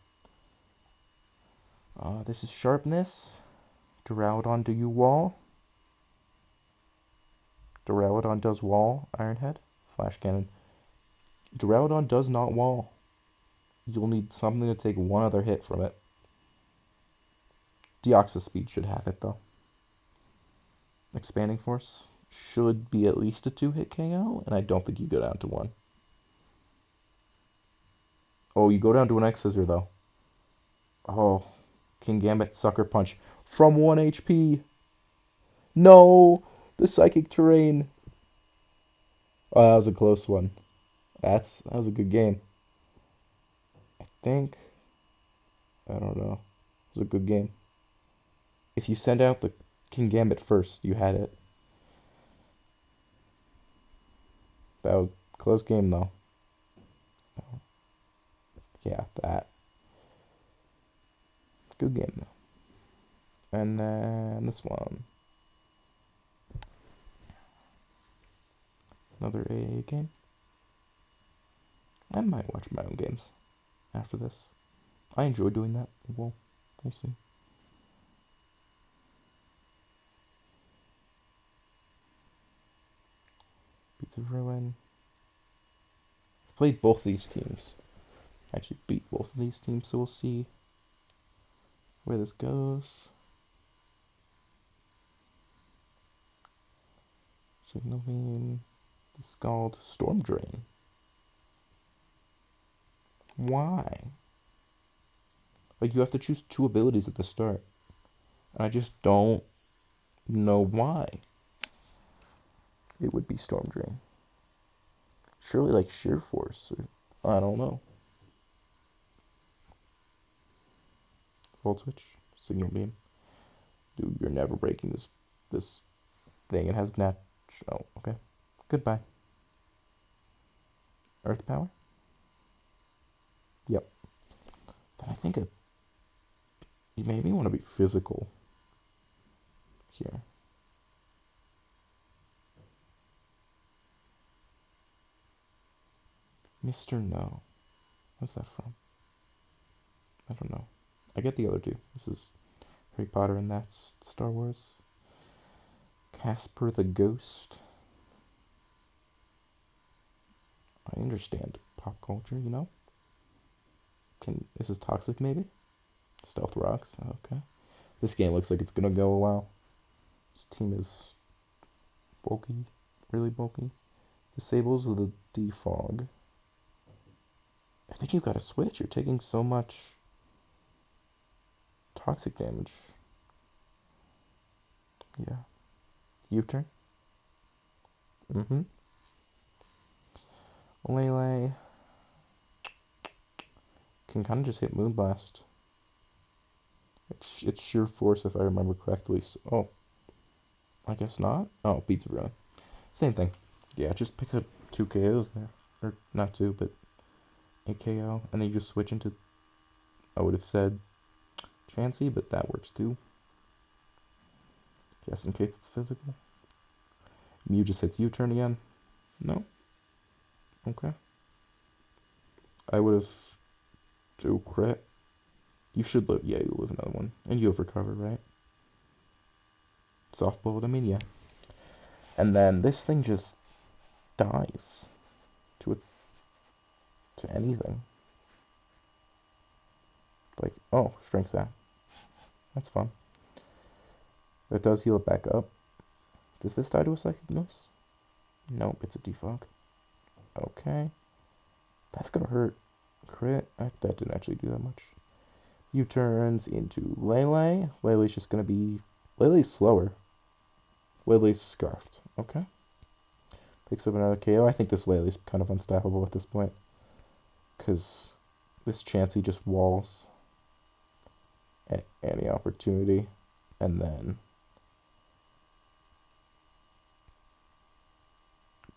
This is sharpness. Duraludon, do you wall? Duraludon does wall. Ironhead. Flash cannon. Duraludon does not wall. You'll need something to take one other hit from it. Deoxys Speed should have it, though. Expanding Force should be at least a 2-hit KO, and I don't think you go down to 1. Oh, you go down to an X Scissor, though. Oh, Kingambit Sucker Punch from 1 HP. No! The Psychic Terrain. Oh, that was a close one. That was a good game. I think. I don't know. It was a good game. If you send out the Kingambit first, you had it. That was a close game, though. Yeah, that. Good game, though. And then this one. Another AA game. I might watch my own games after this. I enjoy doing that. We'll see. Beats of Ruin. I've played both these teams. I actually beat both of these teams, so we'll see where this goes. Signal Beam. The Scald. Storm Drain. Why? Like, you have to choose 2 abilities at the start. And I just don't know why it would be Storm Drain. Surely, like, Sheer Force, or I don't know. Volt Switch. Signal Beam. Dude, you're never breaking this thing. It has nat... Oh, okay. Goodbye. Earth Power? Yep. Then I think you maybe want to be physical here. Mr. No. What's that from? I don't know. I get the other two. This is Harry Potter and that's Star Wars. Casper the Ghost. I understand pop culture, you know? This is Toxic, maybe? Stealth Rocks, okay. This game looks like it's gonna go a while. This team is bulky, really bulky. Disables the defog. I think you gotta switch. You're taking so much toxic damage. Yeah. U-turn. Lele can kind of just hit Moonblast. It's sheer force if I remember correctly. So, oh, I guess not. Oh, beats of Ruin. Same thing. Yeah, just picks up 2 KOs there. Or not 2, but a KO. And then you just switch into, I would have said Chansey, but that works too. Just in case it's physical. Mew just hits U-turn again. No? Okay. I would have... Do crit. You should live. Yeah, you live another one. And you have recover, right? Soft bullet, I mean, yeah. And then this thing just dies to anything. Like, oh, strength that. That's fun. It does heal it back up. Does this die to a psychic noise? Nope, it's a defog. Okay. That's gonna hurt. Crit. That didn't actually do that much. U-turns into Lele. Lele's just gonna be... Lele's slower. Lele's scarfed. Okay. Picks up another KO. I think this Lele's kind of unstoppable at this point. Because this Chansey just walls. any opportunity. And then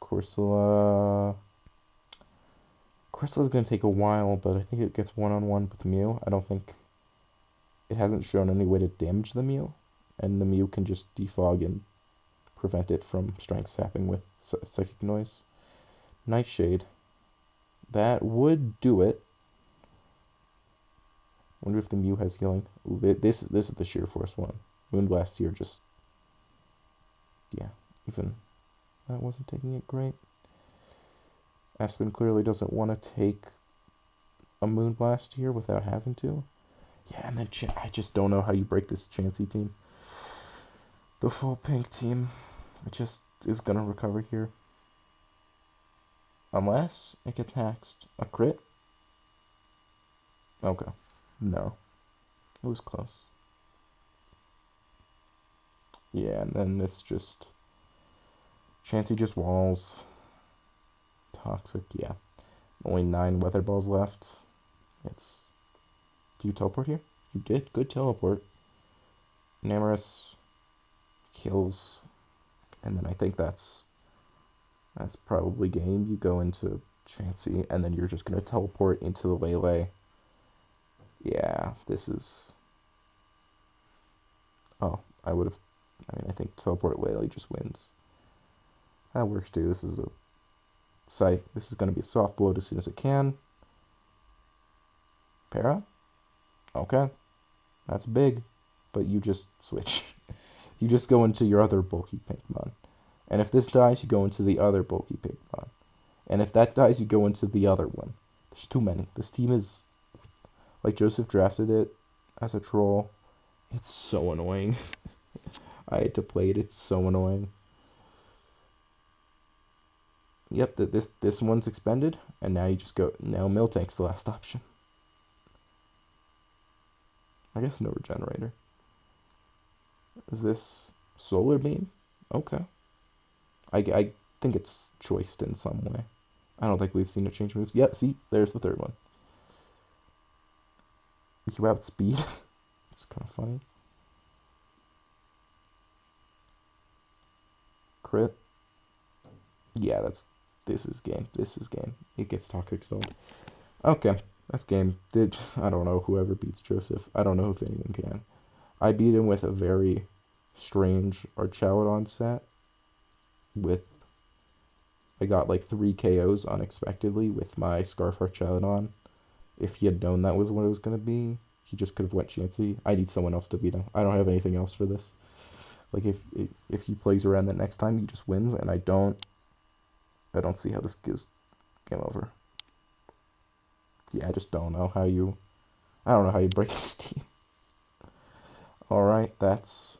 Corsola. Corsola's going to take a while, but I think it gets one-on-one with Mew. I don't think it hasn't shown any way to damage the Mew, and the Mew can just defog and prevent it from strength sapping with Psychic Noise. Nightshade. That would do it. Wonder if the Mew has healing. Ooh, this is the Sheer Force one. Moonblast here just, yeah, even that wasn't taking it great. Aspen clearly doesn't want to take a Moonblast here without having to. Yeah, and then I just don't know how you break this Chansey team. The full pink team, it just is gonna recover here. Unless it gets haxed. A crit? Okay. No. It was close. Yeah, and then it's just Chansey just walls. Toxic, yeah. Only 9 weather balls left. It's. Do you teleport here? You did. Good teleport. Namerus kills, and then I think that's probably game. You go into Chansey, and then you're just gonna teleport into the Lele. Yeah, this is. Oh, I would have. I mean, I think teleport Lele just wins. That works too. This is a sight. This is gonna be a soft blow as soon as it can. Para? Okay. That's big. But you just switch. You just go into your other bulky Pinkmon. And if this dies, you go into the other bulky Pinkmon. And if that dies, you go into the other one. There's too many. This team is like Joseph drafted it as a troll. It's so annoying. I had to play it. It's so annoying. Yep, this one's expended, and now you just go. Now Miltank's the last option. I guess no regenerator. Is this Solar Beam? Okay. I think it's choiced in some way. I don't think we've seen it change moves. Yep, see, there's the third one. You outspeed. It's kind of funny. Crit. Yeah, this is game. This is game. It gets toxic sold. Okay, that's game. I don't know whoever beats Joseph. I don't know if anyone can. I beat him with a very strange Archaludon set. I got like 3 KOs unexpectedly with my Scarf Archaludon. If he had known that was what it was gonna be, he just could have went Chansey. I need someone else to beat him. I don't have anything else for this. Like if he plays around that next time, he just wins, and I don't see how this gives game over. Yeah, I just don't know how you. I don't know how you break this team. All right, that's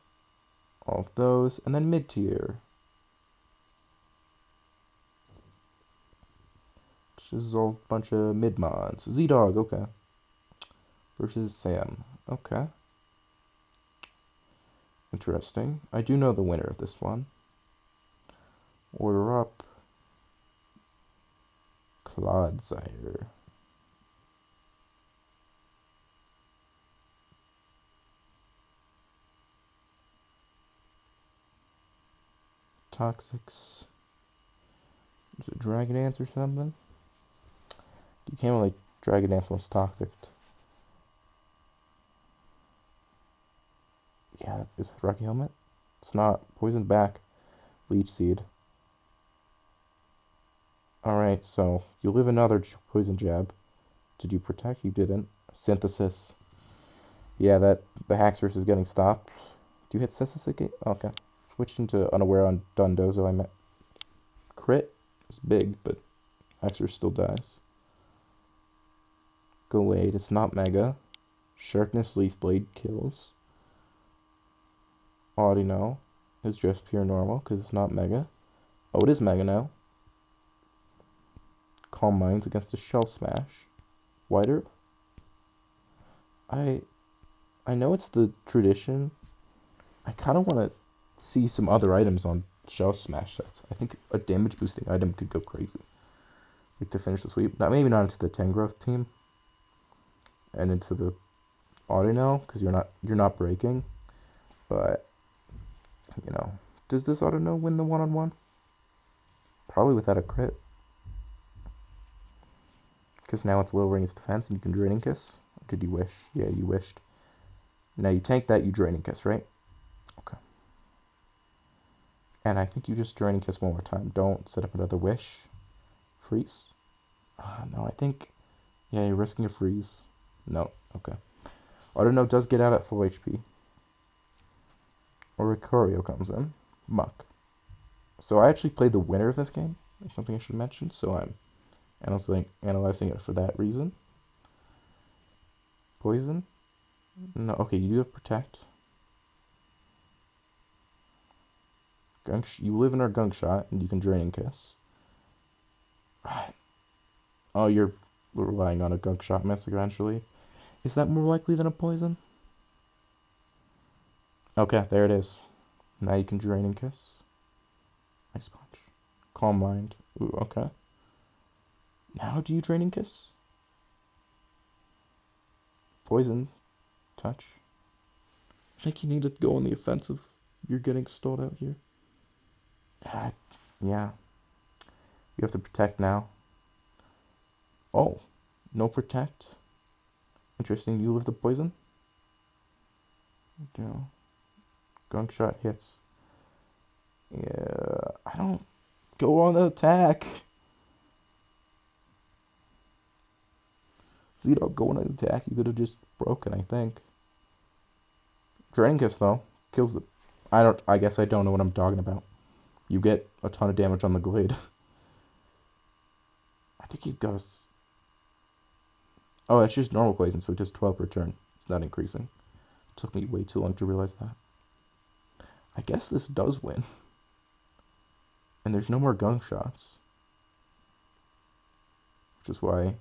all of those, and then mid tier. This is all a bunch of mid mods. Z-Dog, okay. Versus Sam, okay. Interesting. I do know the winner of this one. Order up. Clodsire. Toxics. Is it Dragon Dance or something? You can't really Dragon Dance once toxic. Yeah, is it Rocky Helmet? It's not. Poison back. Leech Seed. Alright, so you live another poison jab. Did you protect? You didn't. Synthesis. Yeah, the Haxorus is getting stopped. Do you hit Synthesis again? Okay. Switched into Unaware on Dundozo. I met crit. It's big, but Haxorus still dies. Gallade. It's not Mega. Sharpness Leaf Blade kills. Audino is just pure normal because it's not Mega. Oh, it is Mega now. Calm Minds against a Shell Smash. Wider. I know it's the tradition. I kind of want to see some other items on Shell Smash sets. I think a damage boosting item could go crazy. Like to finish the sweep. Maybe not into the Tangrowth team. And into the auto no because you're not breaking, but you know, does this auto no win the one-on-one? Probably without a crit, because now it's lowering its defense and you can draining kiss. Or did you wish? Yeah, you wished. Now you tank that, you draining kiss, right? Okay. And I think you just draining kiss one more time. Don't set up another wish. Freeze. No, I think, yeah, you're risking a freeze. No, okay. Auto no does get out at full HP. Or Ricorio comes in. Muck. So I actually played the winner of this game. That's something I should mention. So I'm analyzing it for that reason. Poison. No, okay, you do have protect. You live in our gunk shot, and you can draining kiss. Oh, you're relying on a gunk shot miss eventually. Is that more likely than a poison? Okay, there it is. Now you can draining kiss. Ice punch. Calm mind. Ooh, okay. Now do you draining kiss? Poison. Touch. I think you need to go on the offensive. You're getting stalled out here. Yeah. You have to protect now. Oh, no protect. Interesting. You live the poison? No. Gunk shot hits. Yeah. I don't go on the attack. Zero, go on an attack. You could have just broken, I think. Draining Kiss, though, kills the. I guess I don't know what I'm talking about. You get a ton of damage on the Glade. I think you got a. Oh, it's just normal poison, so it does 12 per turn. It's not increasing. It took me way too long to realize that. I guess this does win. And there's no more gunk shots. Which is why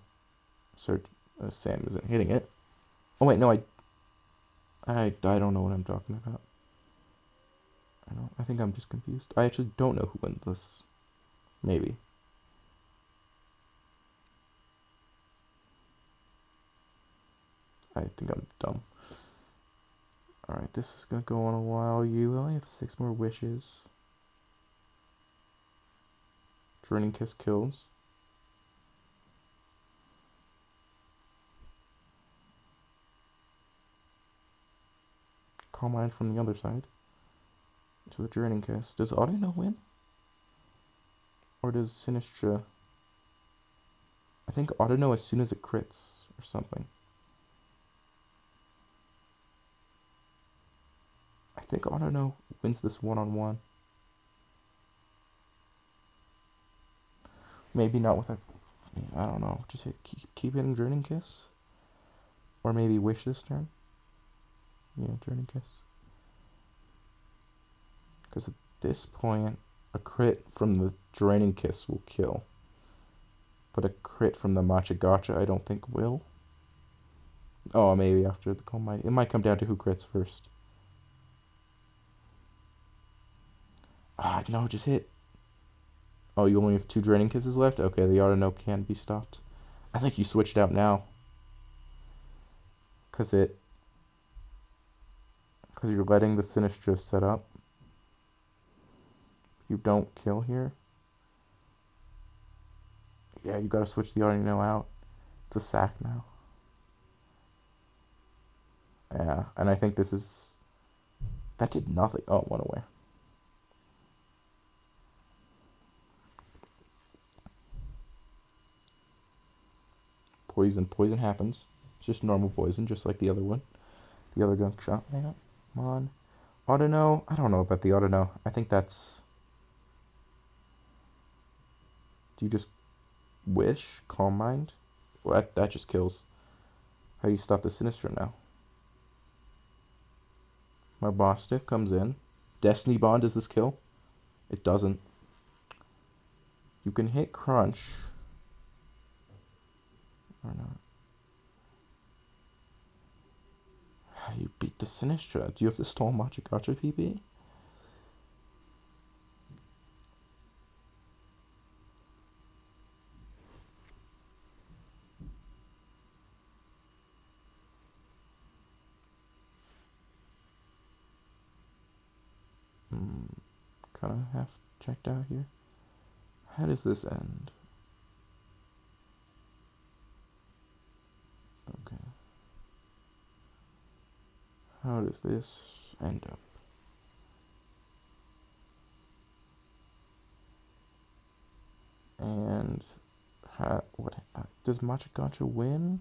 Sam isn't hitting it. Oh wait, no, I don't know what I'm talking about. I think I'm just confused. I actually don't know who wins this. Maybe. I think I'm dumb. Alright, this is gonna go on a while. You only have 6 more wishes. Draining Kiss kills. Calm Mind from the other side. To a Draining Kiss. Does Audino win? Or does Sinistra? I think Audino as soon as it crits or something. I think Audino wins this one-on-one. Maybe not with a. I don't know. Just keep hitting Draining Kiss. Or maybe Wish this turn. Yeah, Draining Kiss. Because at this point, a crit from the Draining Kiss will kill. But a crit from the Matcha Gotcha I don't think will. Oh, maybe after the Calm Mind. It might come down to who crits first. No, just hit. Oh, you only have 2 Draining Kisses left? Okay, the auto no can be stopped. I think you switched out now. Because you're letting the Sinistra set up. If you don't kill here. Yeah, you gotta switch the auto no out. It's a sack now. Yeah, and I think this is. That did nothing. Oh, it went away. Poison happens. It's just normal poison, just like the other one. The other gunk shot. Hang Come on. Auto no. I don't know about the auto no. I think that's. Do you just wish? Calm Mind? Well, that just kills. How do you stop the Sinistra now? My boss stick comes in. Destiny Bond, does this kill? It doesn't. You can hit Crunch. Or not. How do you beat the Sinistra? Do you have to stall Matcha Gotcha PP? kind of half checked out here. How does this end? Okay. How does this end up? And what does Machagacha win?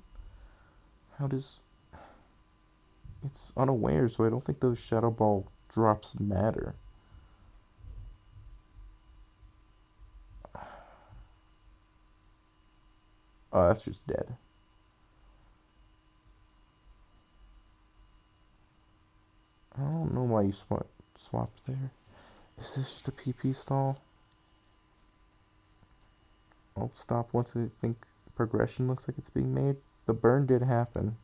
How does it's unaware, so I don't think those Shadow Ball drops matter. Oh, that's just dead. I don't know why you swapped there. Is this just a PP stall? I'll stop once I think progression looks like it's being made. The burn did happen.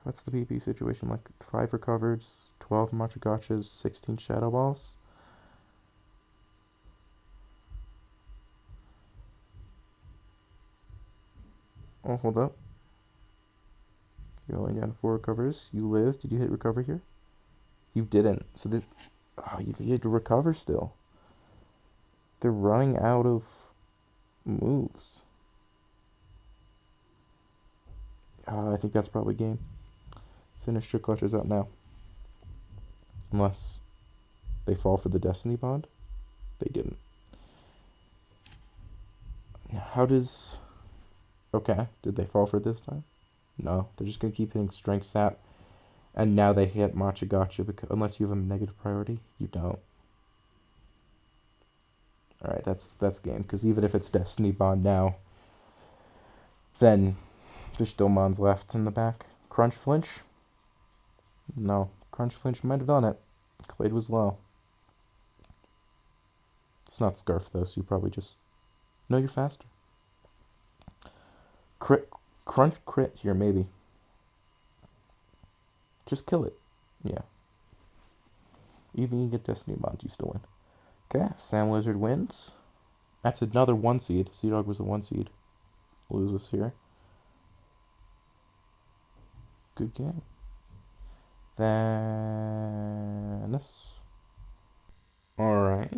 What's the PP situation like? 5 recovered, 12 Machagachas, 16 Shadow Balls. Oh, hold up. You're only down to 4 recovers. You lived. Did you hit recover here? You didn't. So oh, you had to recover still. They're running out of moves. I think that's probably game. Sinister Clutch is out now. Unless they fall for the Destiny Bond. They didn't. How does... Okay, did they fall for it this time? No, they're just going to keep hitting Strength Sap. And now they hit Machagacha, because unless you have a negative priority, you don't. Alright, that's game, because even if it's Destiny Bond now, then there's still Mons left in the back. Crunch Flinch? No, Crunch Flinch might have done it. Clade was low. It's not Scarf though, so you probably just... No, you're faster. Crit, Crunch crit here, maybe. Just kill it. Yeah. Even you get Destiny Bond, you still win. Okay, Sam Lizard wins. That's another 1 seed. Sea Dog was a 1 seed. Loses here. Good game. Then this. Alright.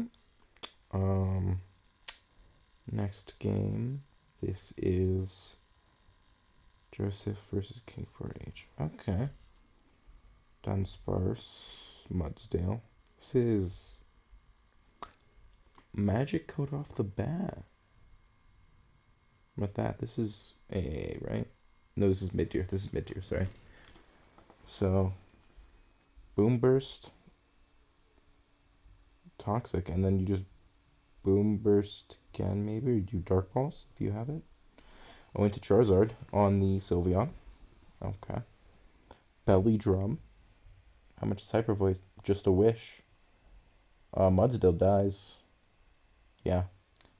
Next game. This is Joseph versus King 4H. Okay. Dunsparce, Mudsdale. This is Magic Code off the bat. With that, this is AA, right? No, this is mid-tier. This is mid-tier, sorry. So, Boom Burst, Toxic, and then you just Boom Burst again, maybe, or you do Dark Pulse if you have it. I went to Charizard on the Sylveon. Okay. Belly Drum. How much is Hyper Voice? Just a wish. Mudsdale dies. Yeah.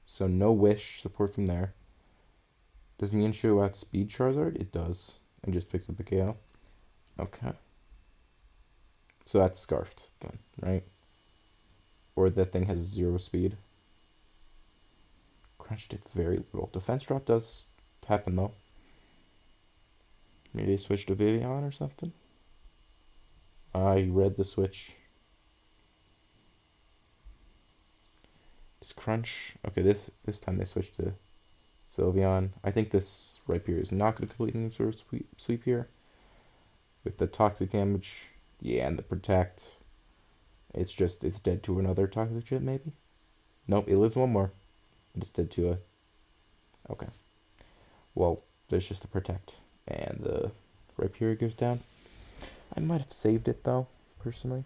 So no wish support from there. Does Mienshao outspeed Charizard? It does. And just picks up a KO. Okay. So that's Scarfed then, right? Or that thing has 0 speed. Crunch did very little. Defense drop does happen though. Maybe they switched to Vivian or something? I read the switch. Does Crunch... Okay, this time they switched to Sylveon. I think this Rhyperior is not going to complete any sort of sweep here. With the toxic damage, yeah, and the protect. It's dead to another toxic chip, maybe? Nope, it lives 1 more. It's dead to a... Okay. Well, there's just a protect. And the Rhyperior goes down. I might have saved it, though, personally.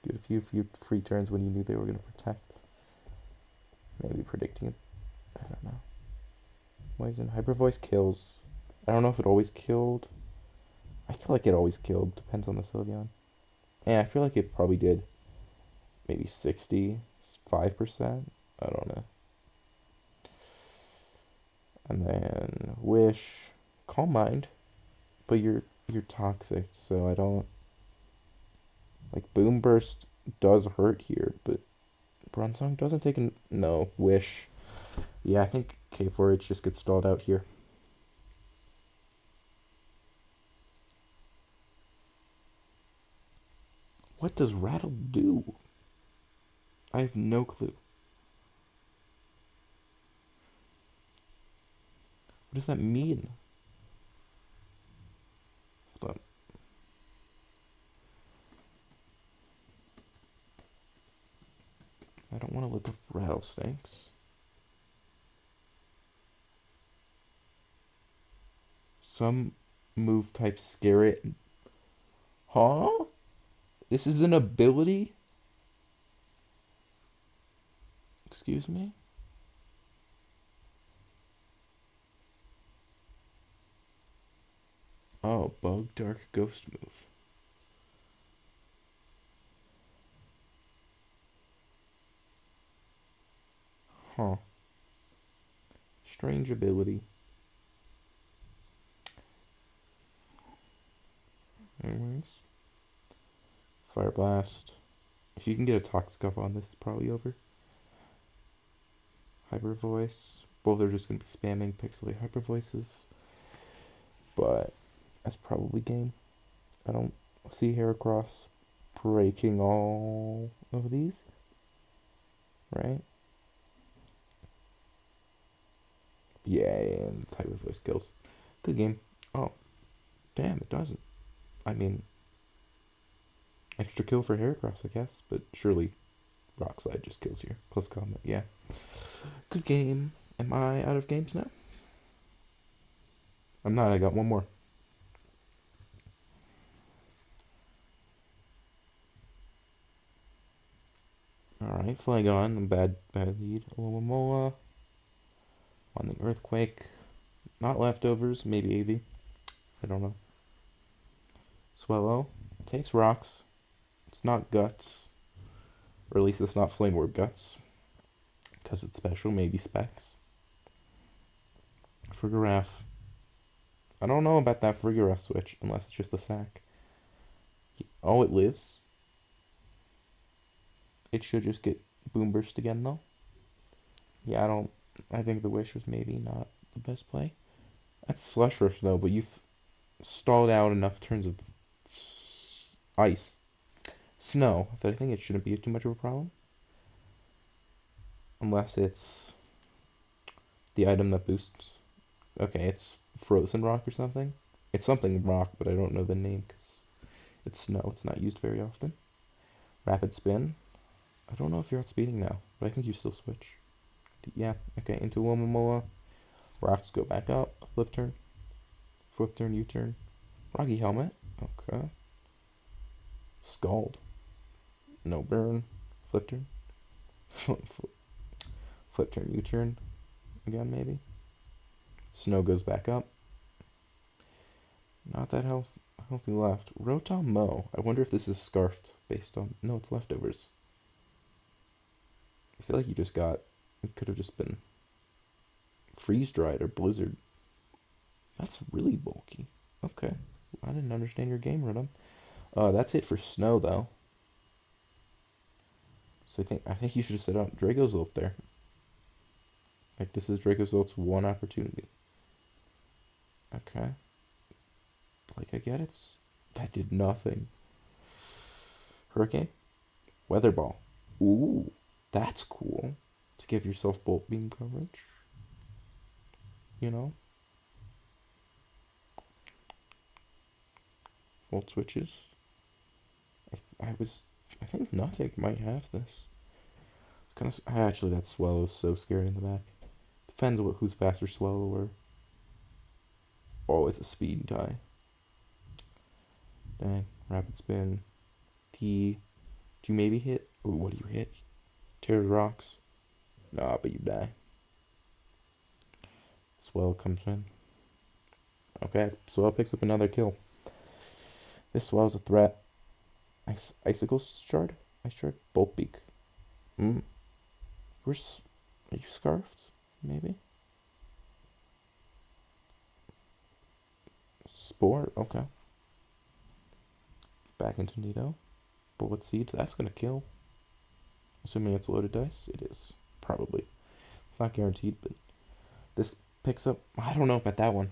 Give a few free turns when you knew they were going to protect. Maybe predicting it. I don't know. Poison. Hyper Voice kills. I don't know if it always killed. I feel like it always killed. Depends on the Sylveon. And I feel like it probably did maybe 65%. I don't know. And then Wish. Calm Mind. But you're toxic, so I don't... Like, Boom Burst does hurt here, but Bronzong doesn't take a... No, Wish. Yeah, I think K4H just gets stalled out here. What does rattle do? I have no clue. What does that mean? Hold on. I don't want to look up rattlesnakes. Some move types scare it. Huh? This is an ability? Excuse me? Oh, bug, dark, ghost move. Huh. Strange ability. Anyways. Fire blast. If you can get a toxic up on this, it's probably over. Hyper voice. Both are just gonna be spamming pixelate hyper voices. But that's probably game. I don't see Heracross breaking all of these, right? Yeah, and hyper voice kills. Good game. Oh, damn, it doesn't. I mean, extra kill for Heracross, I guess, but surely Rock Slide just kills here. Close combat, yeah. Good game. Am I out of games now? I'm not, I got one more. Alright, Flygon, bad lead. Olomomola on the Earthquake. Not leftovers, maybe AV. I don't know. Swellow takes rocks. It's not guts. Or at least it's not Flame Orb guts. Because it's special, maybe specs. Frigoraph. I don't know about that Frigoraph switch, unless it's just a sack. Oh, it lives. It should just get Boom Burst again, though. Yeah, I think the Wish was maybe not the best play. That's Slush Rush, though, but you've stalled out enough turns of ice, snow, that I think it shouldn't be too much of a problem. Unless it's the item that boosts. Okay, it's Frozen Rock or something. It's something rock, but I don't know the name because it's snow. It's not used very often. Rapid Spin. I don't know if you're outspeeding now, but I think you still switch. Yeah, okay, into Womomoa. Rocks go back up. Flip turn, U-turn. Rocky Helmet. Okay. Scald. No burn. Flip turn. Flip turn, U-turn. Again, maybe. Snow goes back up. Not that healthy left. Rotom Mo. I wonder if this is scarfed based on. No, it's leftovers. I feel like you just got. It could have just been freeze dried or blizzard. That's really bulky. Okay. I didn't understand your game rhythm. That's it for snow though. So I think you should just sit out Draco's ult there. Like this is Draco's ult's one opportunity. Okay. Like I get it. That did nothing. Hurricane? Weather ball. Ooh, that's cool. To give yourself bolt beam coverage. You know? Volt switches. I think nothing might have this. Kind of. Actually, that Swallow is so scary in the back. Depends what who's faster, Swallow or. Oh, it's a speed tie. Dang. Rapid spin. T. Do you maybe hit? Ooh, what do you hit? Tear rocks. Nah, but you die. Swallow comes in. Okay, Swallow picks up another kill. This Swallow's a threat. Icicle shard? Ice shard? Bolt beak. Hmm. Where's. Are you scarfed? Maybe? Spore? Okay. Back into Nido. Bullet Seed. That's gonna kill. Assuming it's loaded dice. It is. Probably. It's not guaranteed, but this picks up. I don't know about that one.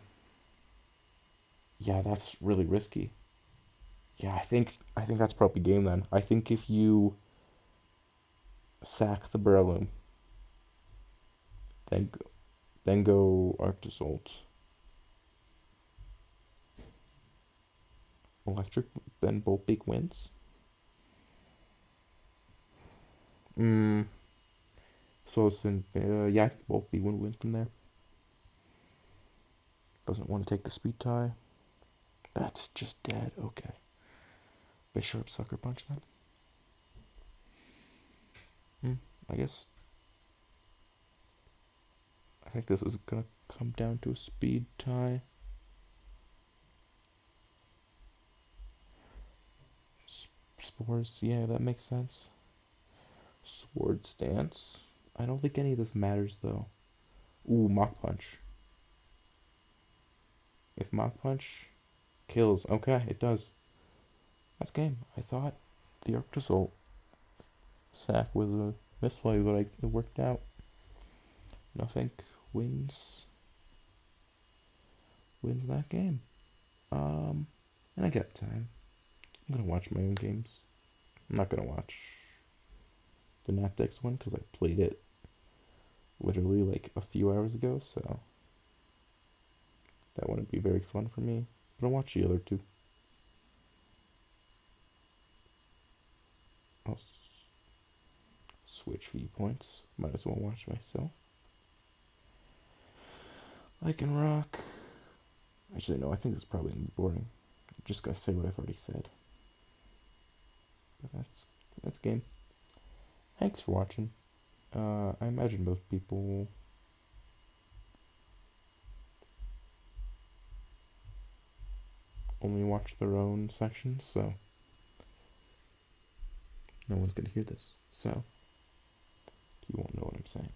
Yeah, that's really risky. Yeah, I think that's probably game then. I think if you sack the Breloom, then go Arctozolt, Electric, then both big wins. Mm, so it's in, yeah, I think both big win from there. Doesn't want to take the speed tie. That's just dead. Okay. Bishop Sucker Punch then. Hmm. I guess I think this is gonna come down to a speed tie. Spores, yeah, that makes sense. Sword Stance. I don't think any of this matters though. Ooh, Mach Punch. If Mach Punch kills, okay, it does. That's game. I thought the Arctozolt sack was a misplay, but it worked out. Nothing wins that game. Um, and I got time. I'm gonna watch my own games. I'm not gonna watch the Napdex one because I played it literally like a few hours ago, so that wouldn't be very fun for me. But I'll watch the other two. I'll switch viewpoints. Might as well watch myself. I can rock. Actually, no, I think this is probably gonna be boring. I'm just gonna say what I've already said. But that's game. Thanks for watching. I imagine most people only watch their own sections, so no one's gonna hear this. So you won't know what I'm saying.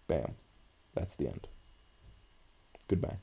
Bam. That's the end. Goodbye.